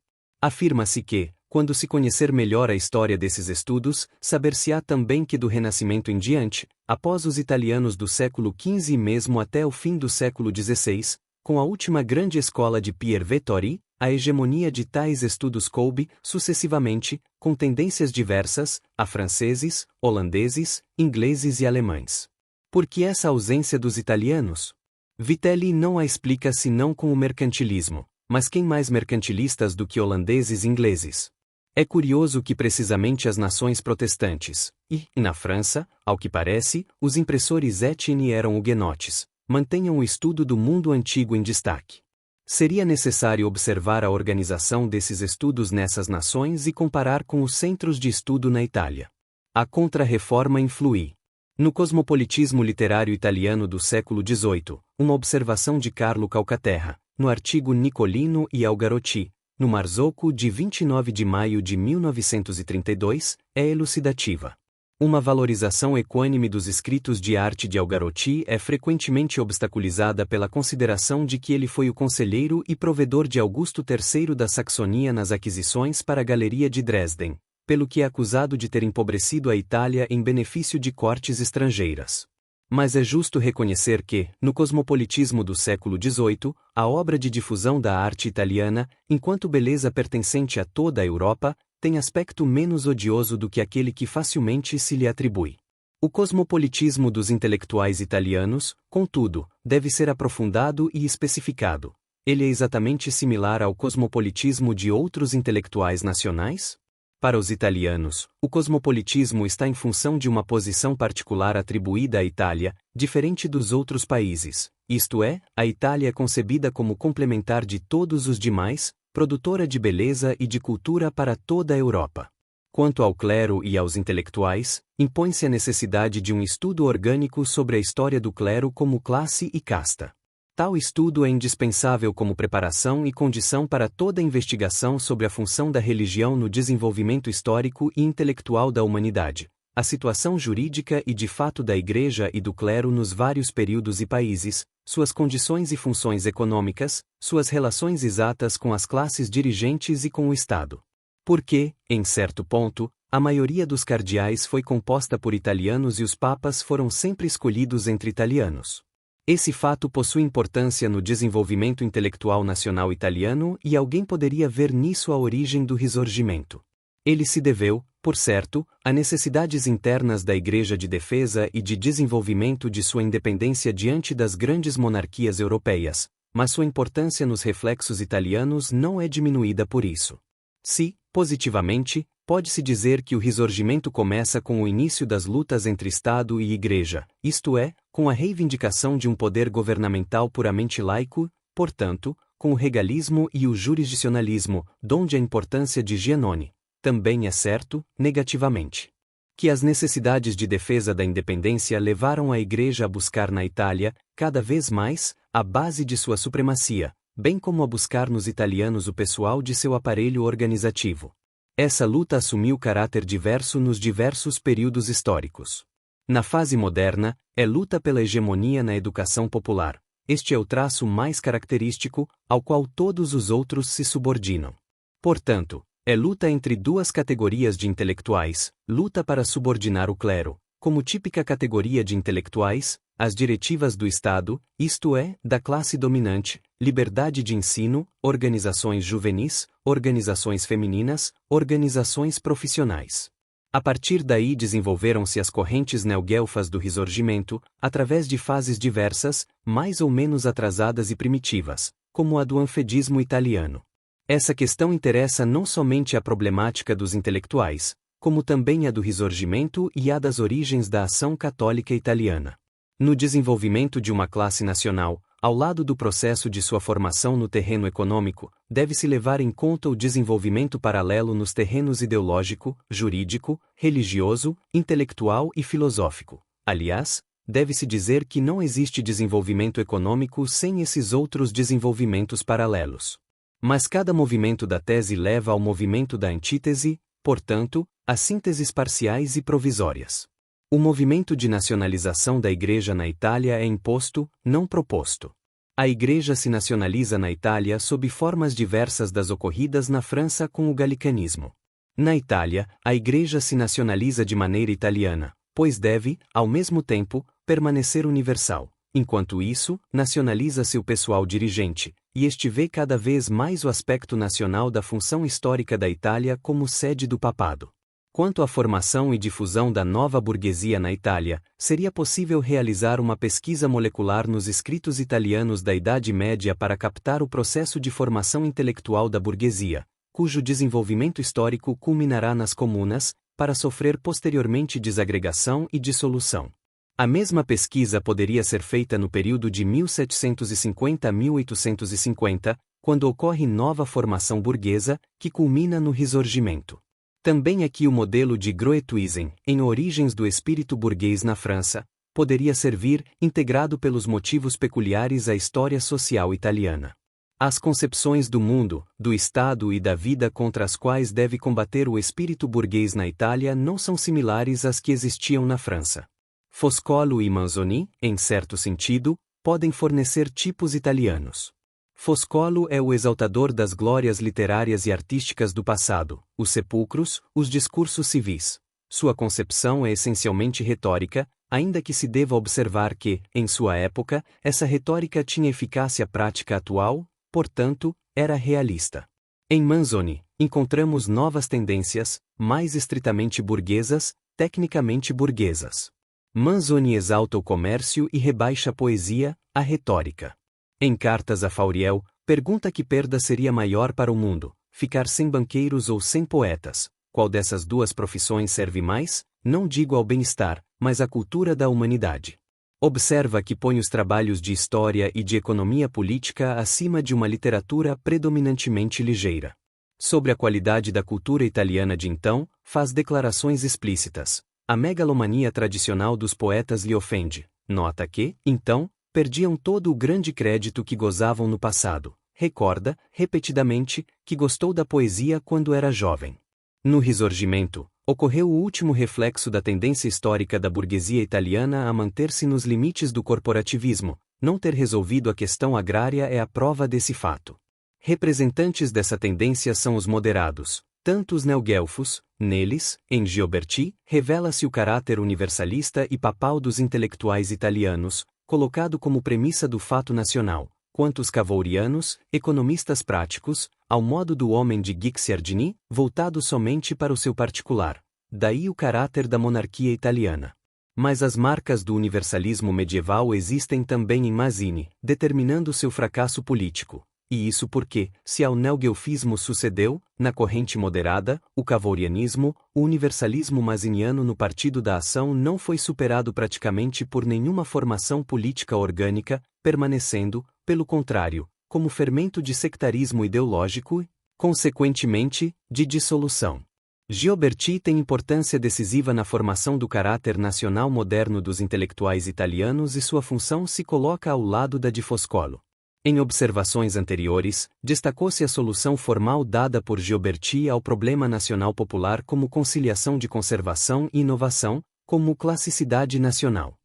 Afirma-se que, quando se conhecer melhor a história desses estudos, saber-se-á também que do Renascimento em diante, após os italianos do século XV e mesmo até o fim do século XVI, com a última grande escola de Pierre Vettori, a hegemonia de tais estudos coube, sucessivamente, com tendências diversas, a franceses, holandeses, ingleses e alemães. Por que essa ausência dos italianos? Vitelli não a explica senão com o mercantilismo, mas quem mais mercantilistas do que holandeses e ingleses? É curioso que precisamente as nações protestantes, e, na França, ao que parece, os impressores Etienne eram huguenotes, mantenham o estudo do mundo antigo em destaque. Seria necessário observar a organização desses estudos nessas nações e comparar com os centros de estudo na Itália. A Contra-Reforma influi. No cosmopolitismo literário italiano do século XVIII, uma observação de Carlo Calcaterra, no artigo Nicolino e Algarotti, no Marzocco de 29 de maio de 1932, é elucidativa. Uma valorização equânime dos escritos de arte de Algarotti é frequentemente obstaculizada pela consideração de que ele foi o conselheiro e provedor de Augusto III da Saxonia nas aquisições para a Galeria de Dresden, pelo que é acusado de ter empobrecido a Itália em benefício de cortes estrangeiras. Mas é justo reconhecer que, no cosmopolitismo do século XVIII, a obra de difusão da arte italiana, enquanto beleza pertencente a toda a Europa, tem aspecto menos odioso do que aquele que facilmente se lhe atribui. O cosmopolitismo dos intelectuais italianos, contudo, deve ser aprofundado e especificado. Ele é exatamente similar ao cosmopolitismo de outros intelectuais nacionais? Para os italianos, o cosmopolitismo está em função de uma posição particular atribuída à Itália, diferente dos outros países, isto é, a Itália é concebida como complementar de todos os demais, produtora de beleza e de cultura para toda a Europa. Quanto ao clero e aos intelectuais, impõe-se a necessidade de um estudo orgânico sobre a história do clero como classe e casta. Tal estudo é indispensável como preparação e condição para toda investigação sobre a função da religião no desenvolvimento histórico e intelectual da humanidade, a situação jurídica e de fato da Igreja e do clero nos vários períodos e países, suas condições e funções econômicas, suas relações exatas com as classes dirigentes e com o Estado. Porque, em certo ponto, a maioria dos cardeais foi composta por italianos e os papas foram sempre escolhidos entre italianos. Esse fato possui importância no desenvolvimento intelectual nacional italiano e alguém poderia ver nisso a origem do Risorgimento. Ele se deveu, por certo, a necessidades internas da Igreja de defesa e de desenvolvimento de sua independência diante das grandes monarquias europeias, mas sua importância nos reflexos italianos não é diminuída por isso. Se, positivamente, pode-se dizer que o Risorgimento começa com o início das lutas entre Estado e Igreja, isto é, com a reivindicação de um poder governamental puramente laico, portanto, com o regalismo e o jurisdicionalismo, donde a importância de Giannone. Também é certo, negativamente, que as necessidades de defesa da independência levaram a Igreja a buscar na Itália, cada vez mais, a base de sua supremacia, bem como a buscar nos italianos o pessoal de seu aparelho organizativo. Essa luta assumiu caráter diverso nos diversos períodos históricos. Na fase moderna, é luta pela hegemonia na educação popular. Este é o traço mais característico, ao qual todos os outros se subordinam. Portanto, é luta entre duas categorias de intelectuais, luta para subordinar o clero, como típica categoria de intelectuais, as diretivas do Estado, isto é, da classe dominante, liberdade de ensino, organizações juvenis, organizações femininas, organizações profissionais. A partir daí desenvolveram-se as correntes neoguelfas do Risorgimento, através de fases diversas, mais ou menos atrasadas e primitivas, como a do anfedismo italiano. Essa questão interessa não somente a problemática dos intelectuais, como também a do Risorgimento e a das origens da ação católica italiana. No desenvolvimento de uma classe nacional, ao lado do processo de sua formação no terreno econômico, deve-se levar em conta o desenvolvimento paralelo nos terrenos ideológico, jurídico, religioso, intelectual e filosófico. Aliás, deve-se dizer que não existe desenvolvimento econômico sem esses outros desenvolvimentos paralelos. Mas cada movimento da tese leva ao movimento da antítese, portanto, a sínteses parciais e provisórias. O movimento de nacionalização da Igreja na Itália é imposto, não proposto. A Igreja se nacionaliza na Itália sob formas diversas das ocorridas na França com o galicanismo. Na Itália, a Igreja se nacionaliza de maneira italiana, pois deve, ao mesmo tempo, permanecer universal. Enquanto isso, nacionaliza-se o pessoal dirigente, e este vê cada vez mais o aspecto nacional da função histórica da Itália como sede do papado. Quanto à formação e difusão da nova burguesia na Itália, seria possível realizar uma pesquisa molecular nos escritos italianos da Idade Média para captar o processo de formação intelectual da burguesia, cujo desenvolvimento histórico culminará nas comunas, para sofrer posteriormente desagregação e dissolução. A mesma pesquisa poderia ser feita no período de 1750 a 1850, quando ocorre nova formação burguesa, que culmina no Risorgimento. Também aqui o modelo de Groetuisen, em Origens do Espírito Burguês na França, poderia servir, integrado pelos motivos peculiares à história social italiana. As concepções do mundo, do Estado e da vida contra as quais deve combater o espírito burguês na Itália não são similares às que existiam na França. Foscolo e Manzoni, em certo sentido, podem fornecer tipos italianos. Foscolo é o exaltador das glórias literárias e artísticas do passado, os sepulcros, os discursos civis. Sua concepção é essencialmente retórica, ainda que se deva observar que, em sua época, essa retórica tinha eficácia prática atual, portanto, era realista. Em Manzoni, encontramos novas tendências, mais estritamente burguesas, tecnicamente burguesas. Manzoni exalta o comércio e rebaixa a poesia, a retórica. Em Cartas a Fauriel, pergunta que perda seria maior para o mundo, ficar sem banqueiros ou sem poetas. Qual dessas duas profissões serve mais? Não digo ao bem-estar, mas à cultura da humanidade. Observa que põe os trabalhos de história e de economia política acima de uma literatura predominantemente ligeira. Sobre a qualidade da cultura italiana de então, faz declarações explícitas. A megalomania tradicional dos poetas lhe ofende. Nota que, então, perdiam todo o grande crédito que gozavam no passado. Recorda, repetidamente, que gostou da poesia quando era jovem. No Risorgimento, ocorreu o último reflexo da tendência histórica da burguesia italiana a manter-se nos limites do corporativismo. Não ter resolvido a questão agrária é a prova desse fato. Representantes dessa tendência são os moderados, tanto os neoguelfos. Neles, em Gioberti, revela-se o caráter universalista e papal dos intelectuais italianos, colocado como premissa do fato nacional, quanto os cavourianos, economistas práticos, ao modo do homem de Guicciardini, voltado somente para o seu particular. Daí o caráter da monarquia italiana. Mas as marcas do universalismo medieval existem também em Mazzini, determinando seu fracasso político. E isso porque, se ao neoguelfismo sucedeu, na corrente moderada, o cavourianismo, o universalismo mazziniano no Partido da Ação não foi superado praticamente por nenhuma formação política orgânica, permanecendo, pelo contrário, como fermento de sectarismo ideológico e, consequentemente, de dissolução. Gioberti tem importância decisiva na formação do caráter nacional moderno dos intelectuais italianos e sua função se coloca ao lado da de Foscolo. Em observações anteriores, destacou-se a solução formal dada por Gioberti ao problema nacional popular como conciliação de conservação e inovação, como classicidade nacional.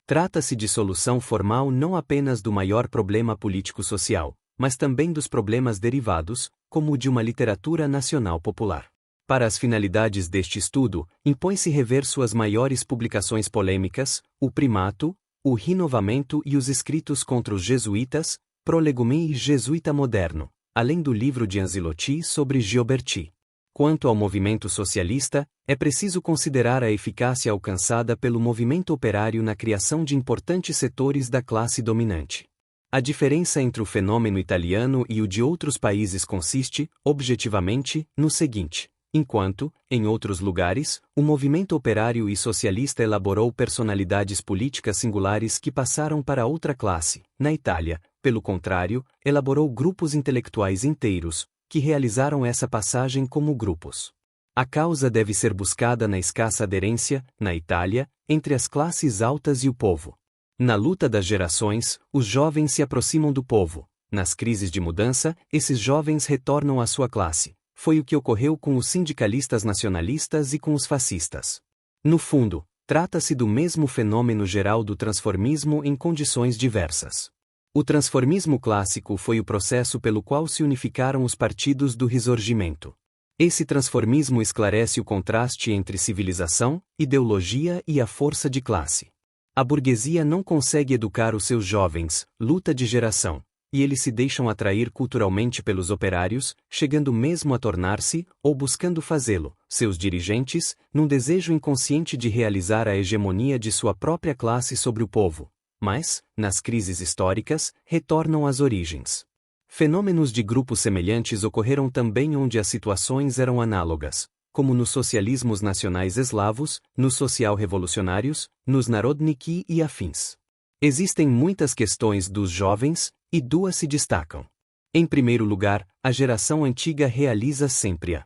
Trata-se de solução formal não apenas do maior problema político-social, mas também dos problemas derivados, como o de uma literatura nacional popular. Para as finalidades deste estudo, impõe-se rever suas maiores publicações polêmicas, o Primato, o Rinovamento e os escritos contra os jesuítas, Prolegomeni Jesuíta Moderno, além do livro de Anzilotti sobre Gioberti. Quanto ao movimento socialista, é preciso considerar a eficácia alcançada pelo movimento operário na criação de importantes setores da classe dominante. A diferença entre o fenômeno italiano e o de outros países consiste, objetivamente, no seguinte. Enquanto, em outros lugares, o movimento operário e socialista elaborou personalidades políticas singulares que passaram para outra classe, na Itália, pelo contrário, elaborou grupos intelectuais inteiros, que realizaram essa passagem como grupos. A causa deve ser buscada na escassa aderência, na Itália, entre as classes altas e o povo. Na luta das gerações, os jovens se aproximam do povo. Nas crises de mudança, esses jovens retornam à sua classe. Foi o que ocorreu com os sindicalistas nacionalistas e com os fascistas. No fundo, trata-se do mesmo fenômeno geral do transformismo em condições diversas. O transformismo clássico foi o processo pelo qual se unificaram os partidos do Risorgimento. Esse transformismo esclarece o contraste entre civilização, ideologia e a força de classe. A burguesia não consegue educar os seus jovens, luta de geração, e eles se deixam atrair culturalmente pelos operários, chegando mesmo a tornar-se, ou buscando fazê-lo, seus dirigentes, num desejo inconsciente de realizar a hegemonia de sua própria classe sobre o povo. Mas, nas crises históricas, retornam às origens. Fenômenos de grupos semelhantes ocorreram também onde as situações eram análogas, como nos socialismos nacionais eslavos, nos social-revolucionários, nos narodniki e afins. Existem muitas questões dos jovens, e duas se destacam. Em primeiro lugar, a geração antiga realiza sempre a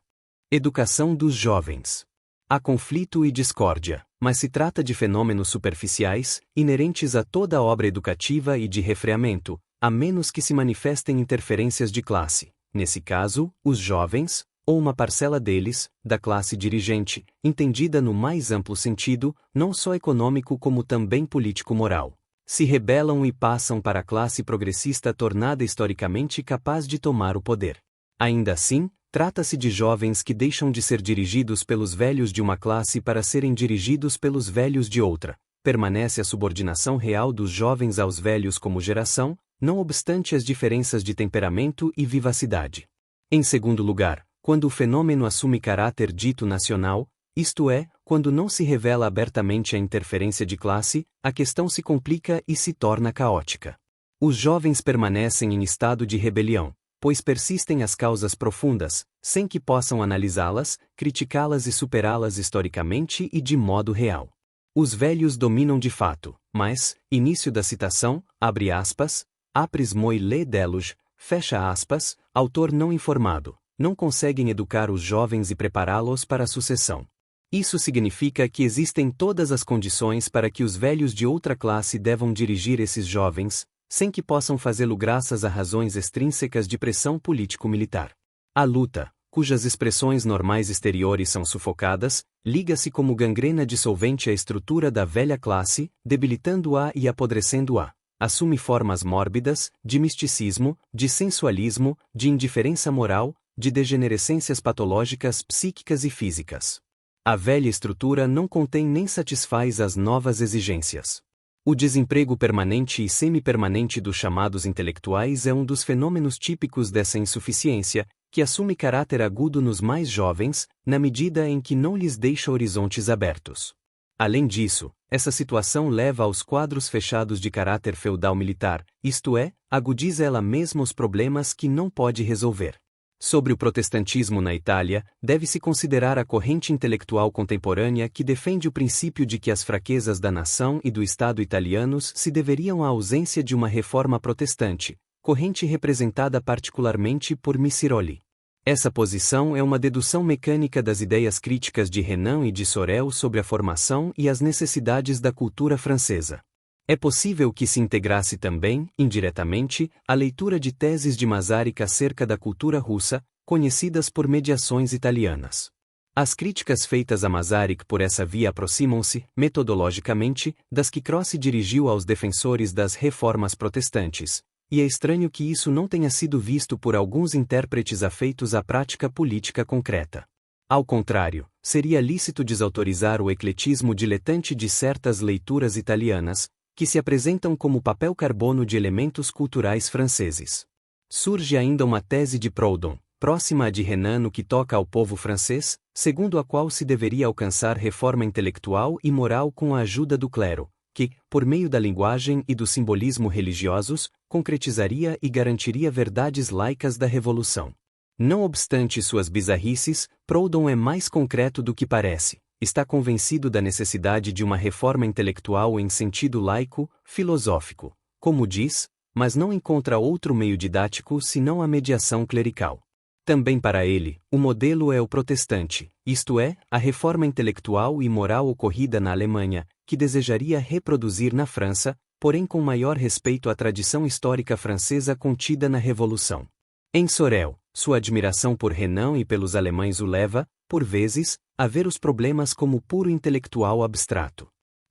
educação dos jovens. Há conflito e discórdia, mas se trata de fenômenos superficiais, inerentes a toda obra educativa e de refreamento, a menos que se manifestem interferências de classe, nesse caso, os jovens, ou uma parcela deles, da classe dirigente, entendida no mais amplo sentido, não só econômico como também político-moral, se rebelam e passam para a classe progressista tornada historicamente capaz de tomar o poder. Ainda assim, trata-se de jovens que deixam de ser dirigidos pelos velhos de uma classe para serem dirigidos pelos velhos de outra. Permanece a subordinação real dos jovens aos velhos como geração, não obstante as diferenças de temperamento e vivacidade. Em segundo lugar, quando o fenômeno assume caráter dito nacional, isto é, quando não se revela abertamente a interferência de classe, a questão se complica e se torna caótica. Os jovens permanecem em estado de rebelião, pois persistem as causas profundas, sem que possam analisá-las, criticá-las e superá-las historicamente e de modo real. Os velhos dominam de fato, mas, início da citação, abre aspas, apres moi le deluge, fecha aspas, autor não informado, não conseguem educar os jovens e prepará-los para a sucessão. Isso significa que existem todas as condições para que os velhos de outra classe devam dirigir esses jovens, sem que possam fazê-lo graças a razões extrínsecas de pressão político-militar. A luta, cujas expressões normais exteriores são sufocadas, liga-se como gangrena dissolvente à estrutura da velha classe, debilitando-a e apodrecendo-a. Assume formas mórbidas, de misticismo, de sensualismo, de indiferença moral, de degenerescências patológicas psíquicas e físicas. A velha estrutura não contém nem satisfaz as novas exigências. O desemprego permanente e semi-permanente dos chamados intelectuais é um dos fenômenos típicos dessa insuficiência, que assume caráter agudo nos mais jovens, na medida em que não lhes deixa horizontes abertos. Além disso, essa situação leva aos quadros fechados de caráter feudal-militar, isto é, agudiza ela mesma os problemas que não pode resolver. Sobre o protestantismo na Itália, deve-se considerar a corrente intelectual contemporânea que defende o princípio de que as fraquezas da nação e do Estado italianos se deveriam à ausência de uma reforma protestante, corrente representada particularmente por Missiroli. Essa posição é uma dedução mecânica das ideias críticas de Renan e de Sorel sobre a formação e as necessidades da cultura francesa. É possível que se integrasse também, indiretamente, a leitura de teses de Masaryk acerca da cultura russa, conhecidas por mediações italianas. As críticas feitas a Masaryk por essa via aproximam-se, metodologicamente, das que Croce dirigiu aos defensores das reformas protestantes, e é estranho que isso não tenha sido visto por alguns intérpretes afeitos à prática política concreta. Ao contrário, seria lícito desautorizar o ecletismo diletante de certas leituras italianas, que se apresentam como papel carbono de elementos culturais franceses. Surge ainda uma tese de Proudhon, próxima à de Renan no que toca ao povo francês, segundo a qual se deveria alcançar reforma intelectual e moral com a ajuda do clero, que, por meio da linguagem e do simbolismo religiosos, concretizaria e garantiria verdades laicas da Revolução. Não obstante suas bizarrices, Proudhon é mais concreto do que parece. Está convencido da necessidade de uma reforma intelectual em sentido laico, filosófico, como diz, mas não encontra outro meio didático senão a mediação clerical. Também para ele, o modelo é o protestante, isto é, a reforma intelectual e moral ocorrida na Alemanha, que desejaria reproduzir na França, porém com maior respeito à tradição histórica francesa contida na Revolução. Em Sorel, sua admiração por Renan e pelos alemães o leva, por vezes, a ver os problemas como puro intelectual abstrato.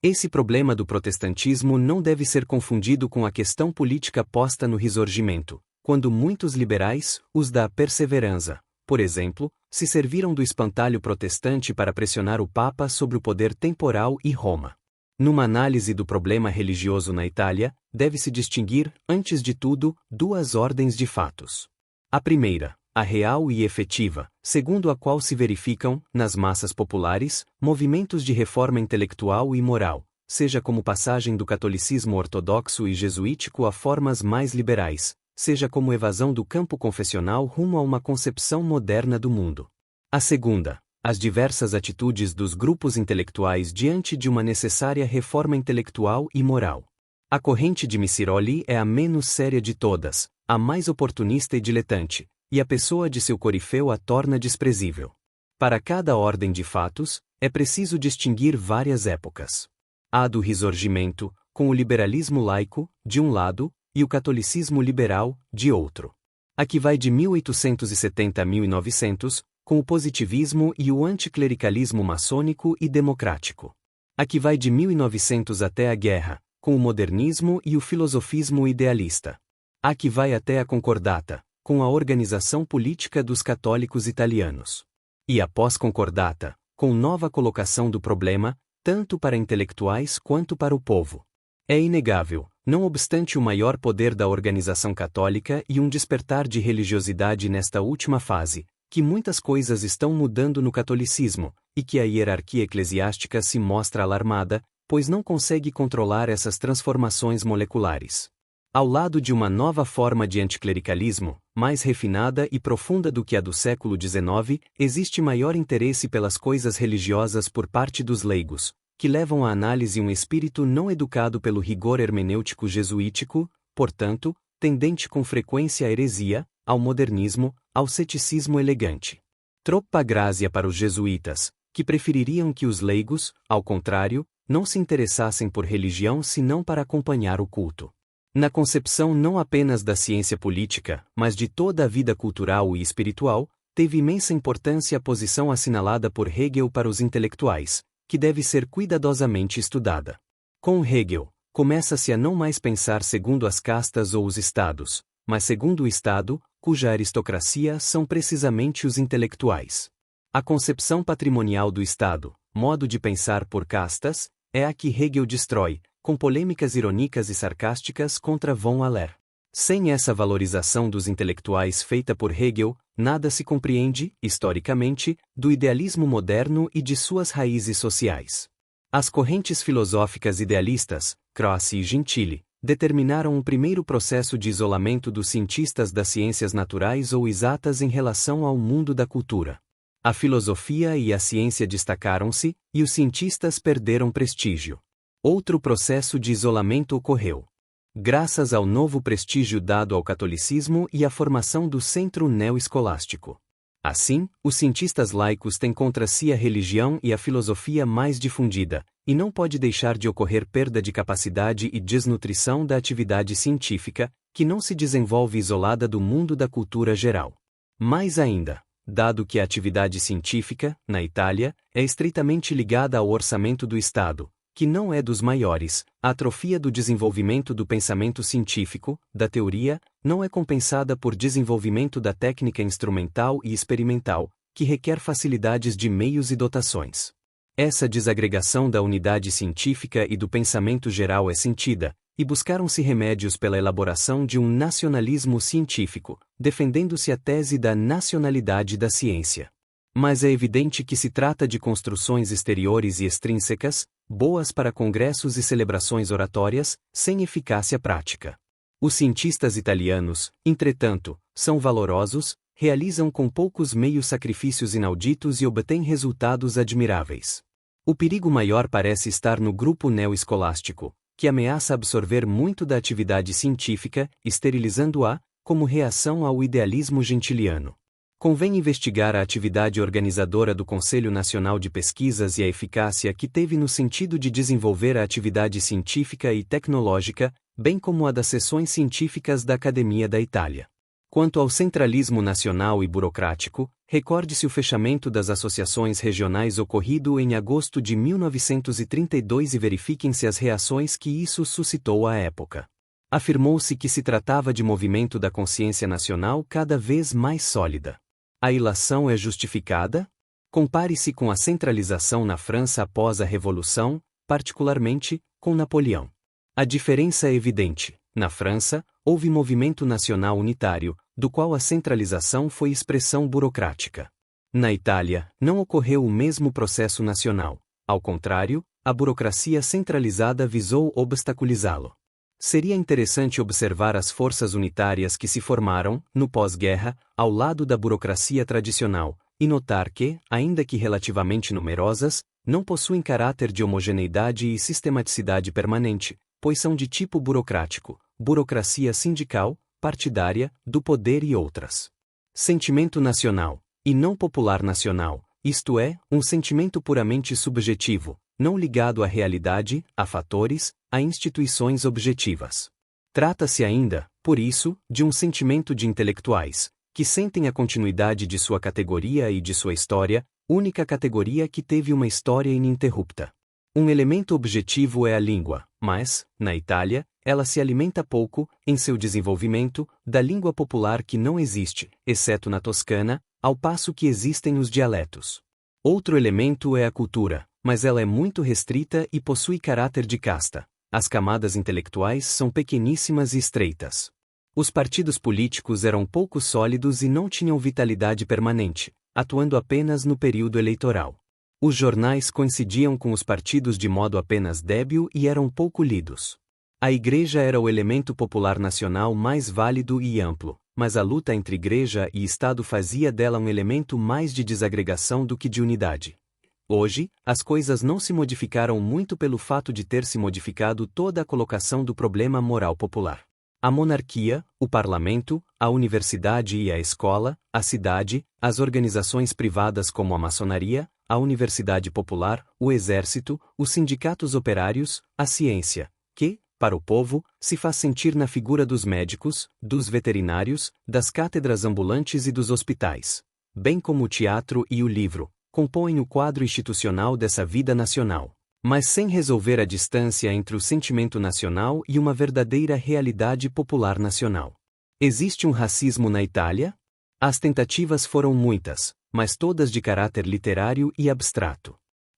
Esse problema do protestantismo não deve ser confundido com a questão política posta no Risorgimento, quando muitos liberais, os da perseverança, por exemplo, se serviram do espantalho protestante para pressionar o Papa sobre o poder temporal e Roma. Numa análise do problema religioso na Itália, deve-se distinguir, antes de tudo, duas ordens de fatos. A primeira, a real e efetiva, segundo a qual se verificam, nas massas populares, movimentos de reforma intelectual e moral, seja como passagem do catolicismo ortodoxo e jesuítico a formas mais liberais, seja como evasão do campo confessional rumo a uma concepção moderna do mundo. A segunda, as diversas atitudes dos grupos intelectuais diante de uma necessária reforma intelectual e moral. A corrente de Missiroli é a menos séria de todas, a mais oportunista e diletante, e a pessoa de seu corifeu a torna desprezível. Para cada ordem de fatos, é preciso distinguir várias épocas. A do Risorgimento, com o liberalismo laico, de um lado, e o catolicismo liberal, de outro. A que vai de 1870 a 1900, com o positivismo e o anticlericalismo maçônico e democrático. A que vai de 1900 até a guerra, com o modernismo e o filosofismo idealista. A que vai até a concordata, com a organização política dos católicos italianos. E a pós-concordata, com nova colocação do problema, tanto para intelectuais quanto para o povo. É inegável, não obstante o maior poder da organização católica e um despertar de religiosidade nesta última fase, que muitas coisas estão mudando no catolicismo, e que a hierarquia eclesiástica se mostra alarmada, pois não consegue controlar essas transformações moleculares. Ao lado de uma nova forma de anticlericalismo, mais refinada e profunda do que a do século XIX, existe maior interesse pelas coisas religiosas por parte dos leigos, que levam à análise um espírito não educado pelo rigor hermenêutico jesuítico, portanto, tendente com frequência à heresia, ao modernismo, ao ceticismo elegante. Troppa grazia para os jesuítas, que prefeririam que os leigos, ao contrário, não se interessassem por religião senão para acompanhar o culto. Na concepção não apenas da ciência política, mas de toda a vida cultural e espiritual, teve imensa importância a posição assinalada por Hegel para os intelectuais, que deve ser cuidadosamente estudada. Com Hegel, começa-se a não mais pensar segundo as castas ou os estados, mas segundo o Estado, cuja aristocracia são precisamente os intelectuais. A concepção patrimonial do Estado, modo de pensar por castas, é a que Hegel destrói, com polêmicas irônicas e sarcásticas contra von Haller. Sem essa valorização dos intelectuais feita por Hegel, nada se compreende, historicamente, do idealismo moderno e de suas raízes sociais. As correntes filosóficas idealistas, Croce e Gentili, determinaram um primeiro processo de isolamento dos cientistas das ciências naturais ou exatas em relação ao mundo da cultura. A filosofia e a ciência destacaram-se, e os cientistas perderam prestígio. Outro processo de isolamento ocorreu. Graças ao novo prestígio dado ao catolicismo e à formação do centro neo-escolástico. Assim, os cientistas laicos têm contra si a religião e a filosofia mais difundida, e não pode deixar de ocorrer perda de capacidade e desnutrição da atividade científica, que não se desenvolve isolada do mundo da cultura geral. Mais ainda, dado que a atividade científica, na Itália, é estreitamente ligada ao orçamento do Estado, que não é dos maiores, a atrofia do desenvolvimento do pensamento científico, da teoria, não é compensada por desenvolvimento da técnica instrumental e experimental, que requer facilidades de meios e dotações. Essa desagregação da unidade científica e do pensamento geral é sentida, e buscaram-se remédios pela elaboração de um nacionalismo científico, defendendo-se a tese da nacionalidade da ciência. Mas é evidente que se trata de construções exteriores e extrínsecas, boas para congressos e celebrações oratórias, sem eficácia prática. Os cientistas italianos, entretanto, são valorosos, realizam com poucos meios sacrifícios inauditos e obtêm resultados admiráveis. O perigo maior parece estar no grupo neo-escolástico, que ameaça absorver muito da atividade científica, esterilizando-a, como reação ao idealismo gentiliano. Convém investigar a atividade organizadora do Conselho Nacional de Pesquisas e a eficácia que teve no sentido de desenvolver a atividade científica e tecnológica, bem como a das seções científicas da Academia da Itália. Quanto ao centralismo nacional e burocrático, recorde-se o fechamento das associações regionais ocorrido em agosto de 1932 e verifiquem-se as reações que isso suscitou à época. Afirmou-se que se tratava de movimento da consciência nacional cada vez mais sólida. A ilação é justificada? Compare-se com a centralização na França após a Revolução, particularmente com Napoleão. A diferença é evidente. Na França, houve movimento nacional unitário, do qual a centralização foi expressão burocrática. Na Itália, não ocorreu o mesmo processo nacional. Ao contrário, a burocracia centralizada visou obstaculizá-lo. Seria interessante observar as forças unitárias que se formaram, no pós-guerra, ao lado da burocracia tradicional, e notar que, ainda que relativamente numerosas, não possuem caráter de homogeneidade e sistematicidade permanente, pois são de tipo burocrático, burocracia sindical, partidária, do poder e outras. Sentimento nacional, e não popular nacional, isto é, um sentimento puramente subjetivo, não ligado à realidade, a fatores, a instituições objetivas. Trata-se ainda, por isso, de um sentimento de intelectuais, que sentem a continuidade de sua categoria e de sua história, única categoria que teve uma história ininterrupta. Um elemento objetivo é a língua, mas, na Itália, ela se alimenta pouco, em seu desenvolvimento, da língua popular que não existe, exceto na Toscana, ao passo que existem os dialetos. Outro elemento é a cultura, mas ela é muito restrita e possui caráter de casta. As camadas intelectuais são pequeníssimas e estreitas. Os partidos políticos eram pouco sólidos e não tinham vitalidade permanente, atuando apenas no período eleitoral. Os jornais coincidiam com os partidos de modo apenas débil e eram pouco lidos. A Igreja era o elemento popular nacional mais válido e amplo, mas a luta entre Igreja e Estado fazia dela um elemento mais de desagregação do que de unidade. Hoje, as coisas não se modificaram muito pelo fato de ter se modificado toda a colocação do problema moral popular. A monarquia, o parlamento, a universidade e a escola, a cidade, as organizações privadas como a maçonaria, a universidade popular, o exército, os sindicatos operários, a ciência, que, para o povo, se faz sentir na figura dos médicos, dos veterinários, das cátedras ambulantes e dos hospitais, bem como o teatro e o livro, compõem o quadro institucional dessa vida nacional, mas sem resolver a distância entre o sentimento nacional e uma verdadeira realidade popular nacional. Existe um racismo na Itália? As tentativas foram muitas, mas todas de caráter literário e abstrato.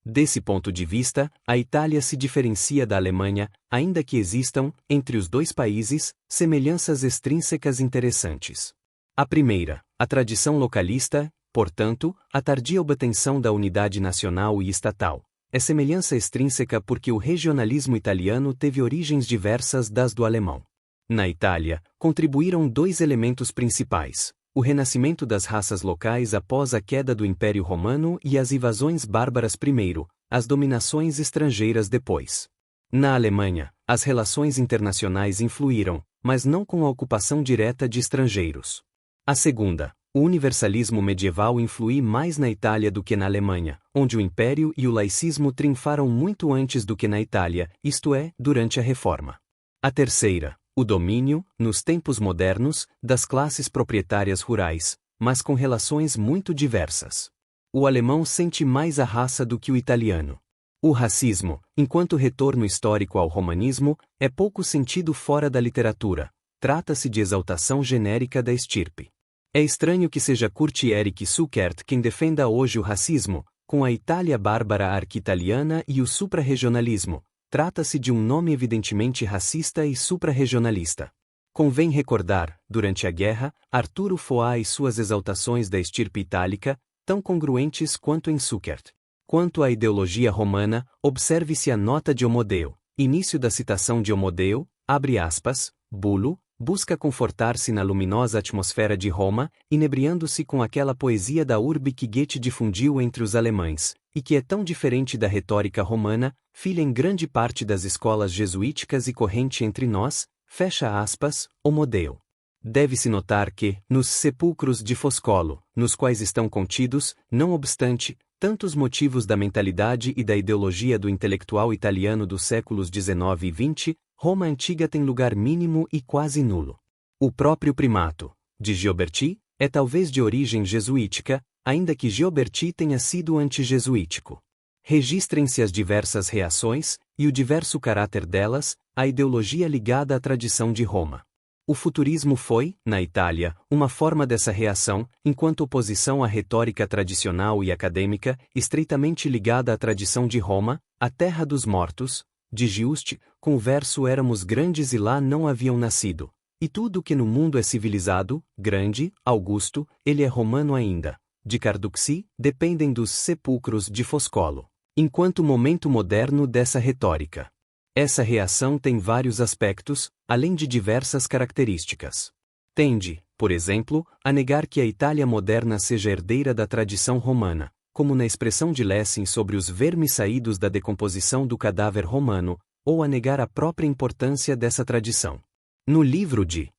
Desse ponto de vista, a Itália se diferencia da Alemanha, ainda que existam, entre os dois países, semelhanças extrínsecas interessantes. A primeira, a tradição localista, portanto, a tardia obtenção da unidade nacional e estatal, é semelhança extrínseca porque o regionalismo italiano teve origens diversas das do alemão. Na Itália, contribuíram dois elementos principais: o renascimento das raças locais após a queda do Império Romano e as invasões bárbaras primeiro, as dominações estrangeiras depois. Na Alemanha, as relações internacionais influíram, mas não com a ocupação direta de estrangeiros. A segunda, o universalismo medieval influiu mais na Itália do que na Alemanha, onde o Império e o laicismo triunfaram muito antes do que na Itália, isto é, durante a Reforma. A terceira, o domínio, nos tempos modernos, das classes proprietárias rurais, mas com relações muito diversas. O alemão sente mais a raça do que o italiano. O racismo, enquanto retorno histórico ao romanismo, é pouco sentido fora da literatura. Trata-se de exaltação genérica da estirpe. É estranho que seja Kurt Erich Zuckert quem defenda hoje o racismo, com a Itália bárbara arqui-italiana e o suprarregionalismo. Trata-se de um nome evidentemente racista e suprarregionalista. Convém recordar, durante a guerra, Arturo Foà e suas exaltações da estirpe itálica, tão congruentes quanto em Zuckert. Quanto à ideologia romana, observe-se a nota de Homodeu. Início da citação de Homodeu, abre aspas, Bulo, busca confortar-se na luminosa atmosfera de Roma, inebriando-se com aquela poesia da urbe que Goethe difundiu entre os alemães, e que é tão diferente da retórica romana, filha em grande parte das escolas jesuíticas e corrente entre nós, fecha aspas, Homodeu. Deve-se notar que, nos sepulcros de Foscolo, nos quais estão contidos, não obstante, tantos motivos da mentalidade e da ideologia do intelectual italiano dos séculos XIX e XX, Roma antiga tem lugar mínimo e quase nulo. O próprio primato, de Gioberti, é talvez de origem jesuítica, ainda que Gioberti tenha sido anti-jesuítico. Registrem-se as diversas reações, e o diverso caráter delas, à ideologia ligada à tradição de Roma. O futurismo foi, na Itália, uma forma dessa reação, enquanto oposição à retórica tradicional e acadêmica, estreitamente ligada à tradição de Roma, a terra dos mortos, de Giuste, com o verso éramos grandes e lá não haviam nascido. E tudo que no mundo é civilizado, grande, Augusto, ele é romano ainda. De Carducci, dependem dos sepulcros de Foscolo. Enquanto momento moderno dessa retórica. Essa reação tem vários aspectos, além de diversas características. Tende, por exemplo, a negar que a Itália moderna seja herdeira da tradição romana, como na expressão de Lessing sobre os vermes saídos da decomposição do cadáver romano, ou a negar a própria importância dessa tradição. No livro de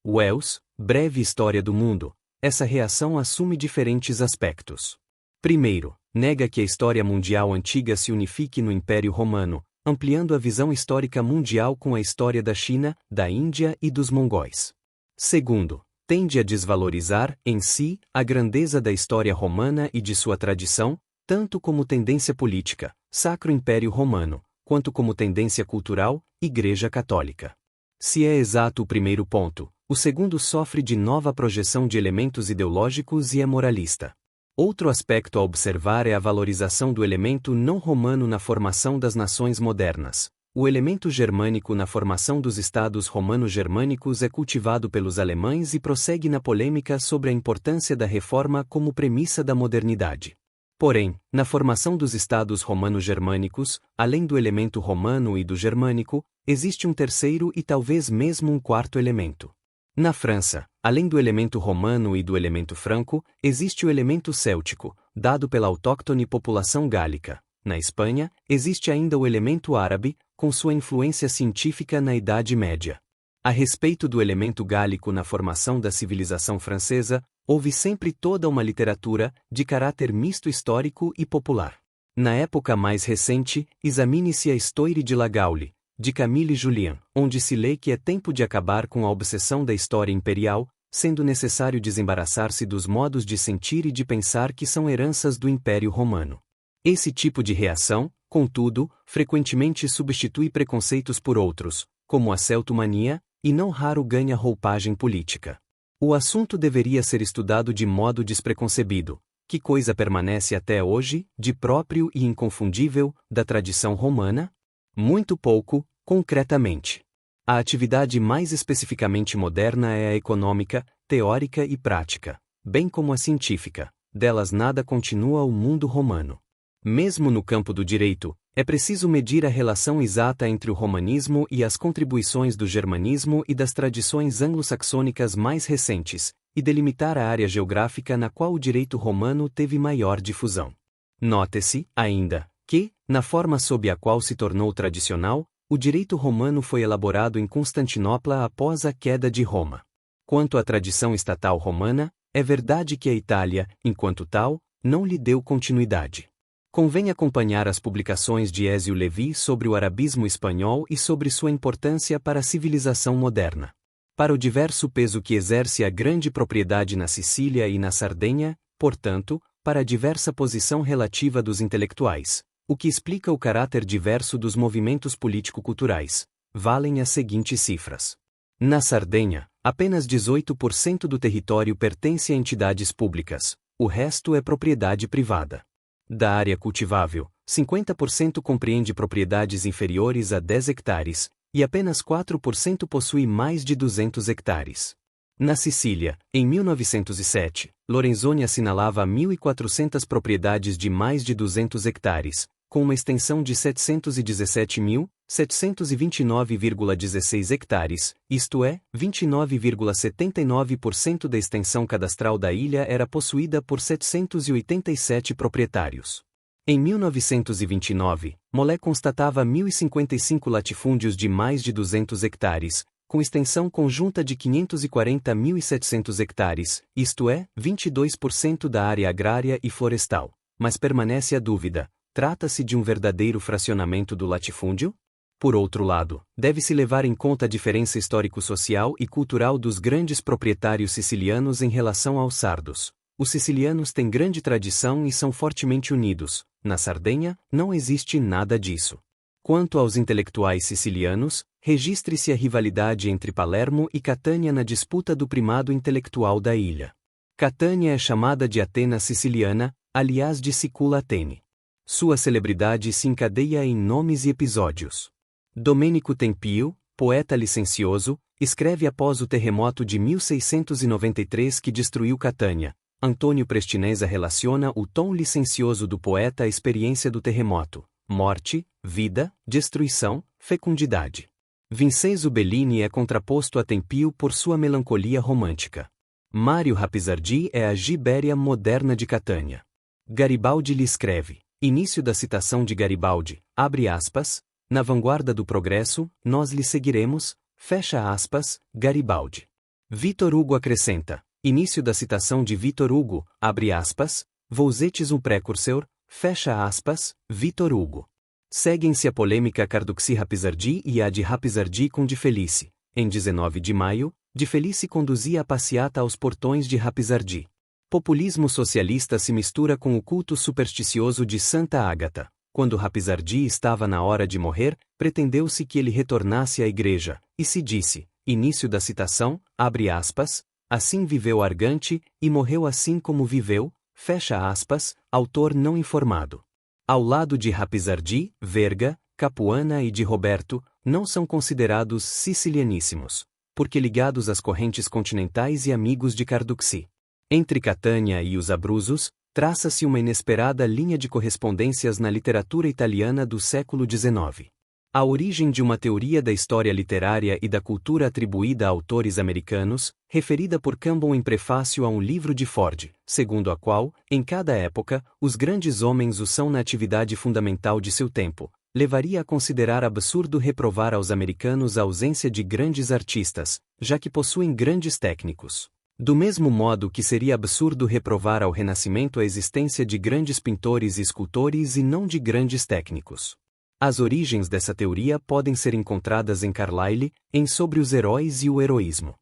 Wells, Breve História do Mundo, essa reação assume diferentes aspectos. Primeiro, nega que a história mundial antiga se unifique no Império Romano, ampliando a visão histórica mundial com a história da China, da Índia e dos mongóis. Segundo, tende a desvalorizar, em si, a grandeza da história romana e de sua tradição, tanto como tendência política, Sacro Império Romano, quanto como tendência cultural, Igreja Católica. Se é exato o primeiro ponto, o segundo sofre de nova projeção de elementos ideológicos e é moralista. Outro aspecto a observar é a valorização do elemento não romano na formação das nações modernas. O elemento germânico na formação dos estados romano-germânicos é cultivado pelos alemães e prossegue na polêmica sobre a importância da reforma como premissa da modernidade. Porém, na formação dos estados romano-germânicos, além do elemento romano e do germânico, existe um terceiro e talvez mesmo um quarto elemento. Na França, além do elemento romano e do elemento franco, existe o elemento céltico, dado pela autóctone população gálica. Na Espanha, existe ainda o elemento árabe, com sua influência científica na Idade Média. A respeito do elemento gálico na formação da civilização francesa, houve sempre toda uma literatura, de caráter misto histórico e popular. Na época mais recente, examine-se a Histoire de la Gaule, de Camille Julien, onde se lê que é tempo de acabar com a obsessão da história imperial, sendo necessário desembaraçar-se dos modos de sentir e de pensar que são heranças do Império Romano. Esse tipo de reação, contudo, frequentemente substitui preconceitos por outros, como a celtomania, e não raro ganha roupagem política. O assunto deveria ser estudado de modo despreconcebido. Que coisa permanece até hoje, de próprio e inconfundível, da tradição romana? Muito pouco, concretamente. A atividade mais especificamente moderna é a econômica, teórica e prática, bem como a científica. Delas nada continua o mundo romano. Mesmo no campo do direito, é preciso medir a relação exata entre o romanismo e as contribuições do germanismo e das tradições anglo-saxônicas mais recentes, e delimitar a área geográfica na qual o direito romano teve maior difusão. Note-se, ainda, que, na forma sob a qual se tornou tradicional, o direito romano foi elaborado em Constantinopla após a queda de Roma. Quanto à tradição estatal romana, é verdade que a Itália, enquanto tal, não lhe deu continuidade. Convém acompanhar as publicações de Ezio Levi sobre o arabismo espanhol e sobre sua importância para a civilização moderna. Para o diverso peso que exerce a grande propriedade na Sicília e na Sardenha, portanto, para a diversa posição relativa dos intelectuais, o que explica o caráter diverso dos movimentos político-culturais, valem as seguintes cifras. Na Sardenha, apenas 18% do território pertence a entidades públicas, o resto é propriedade privada. Da área cultivável, 50% compreende propriedades inferiores a 10 hectares, e apenas 4% possui mais de 200 hectares. Na Sicília, em 1907, Lorenzoni assinalava 1.400 propriedades de mais de 200 hectares, com uma extensão de 717.729,16 hectares, isto é, 29,79% da extensão cadastral da ilha era possuída por 787 proprietários. Em 1929, Molé constatava 1.055 latifúndios de mais de 200 hectares, com extensão conjunta de 540.700 hectares, isto é, 22% da área agrária e florestal. Mas permanece a dúvida: trata-se de um verdadeiro fracionamento do latifúndio? Por outro lado, deve-se levar em conta a diferença histórico-social e cultural dos grandes proprietários sicilianos em relação aos sardos. Os sicilianos têm grande tradição e são fortemente unidos. Na Sardenha, não existe nada disso. Quanto aos intelectuais sicilianos, registre-se a rivalidade entre Palermo e Catânia na disputa do primado intelectual da ilha. Catânia é chamada de Atenas siciliana, aliás de Sicula Atene. Sua celebridade se encadeia em nomes e episódios. Domenico Tempio, poeta licencioso, escreve após o terremoto de 1693 que destruiu Catânia. Antônio Prestineza relaciona o tom licencioso do poeta à experiência do terremoto: morte, vida, destruição, fecundidade. Vincenzo Bellini é contraposto a Tempio por sua melancolia romântica. Mário Rapizardi é a Gibéria moderna de Catânia. Garibaldi lhe escreve. Início da citação de Garibaldi, abre aspas, na vanguarda do progresso, nós lhe seguiremos, fecha aspas, Garibaldi. Victor Hugo acrescenta, início da citação de Victor Hugo, abre aspas, vous êtes un précurseur, fecha aspas, Victor Hugo. Seguem-se a polêmica Carducci-Rapizardi e a de Rapizardi com de Felice. Em 19 de maio, de Felice conduzia a passeata aos portões de Rapizardi. Populismo socialista se mistura com o culto supersticioso de Santa Ágata. Quando Rapizardi estava na hora de morrer, pretendeu-se que ele retornasse à igreja, e se disse, início da citação, abre aspas, assim viveu Argante, e morreu assim como viveu, fecha aspas, autor não informado. Ao lado de Rapizardi, Verga, Capuana e de Roberto, não são considerados sicilianíssimos, porque ligados às correntes continentais e amigos de Carducci. Entre Catânia e os Abruzos, traça-se uma inesperada linha de correspondências na literatura italiana do século XIX. A origem de uma teoria da história literária e da cultura atribuída a autores americanos, referida por Campbell em prefácio a um livro de Ford, segundo a qual, em cada época, os grandes homens o são na atividade fundamental de seu tempo, levaria a considerar absurdo reprovar aos americanos a ausência de grandes artistas, já que possuem grandes técnicos. Do mesmo modo que seria absurdo reprovar ao Renascimento a existência de grandes pintores e escultores e não de grandes técnicos. As origens dessa teoria podem ser encontradas em Carlyle, em Sobre os Heróis e o Heroísmo.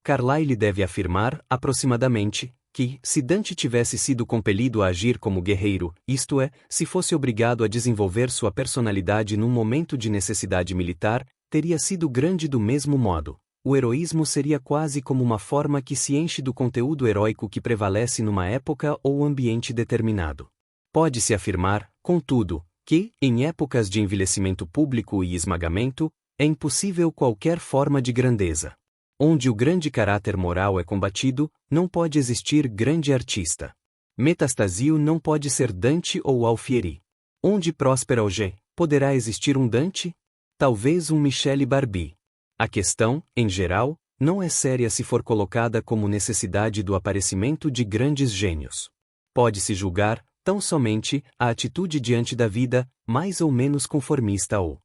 Carlyle deve afirmar, aproximadamente, que, se Dante tivesse sido compelido a agir como guerreiro, isto é, se fosse obrigado a desenvolver sua personalidade num momento de necessidade militar, teria sido grande do mesmo modo. O heroísmo seria quase como uma forma que se enche do conteúdo heróico que prevalece numa época ou ambiente determinado. Pode-se afirmar, contudo, que, em épocas de envelhecimento público e esmagamento, é impossível qualquer forma de grandeza. Onde o grande caráter moral é combatido, não pode existir grande artista. Metastasio não pode ser Dante ou Alfieri. Onde próspera Auger, poderá existir um Dante? Talvez um Michele Barbie. A questão, em geral, não é séria se for colocada como necessidade do aparecimento de grandes gênios. Pode-se julgar, tão somente, a atitude diante da vida, mais ou menos conformista ou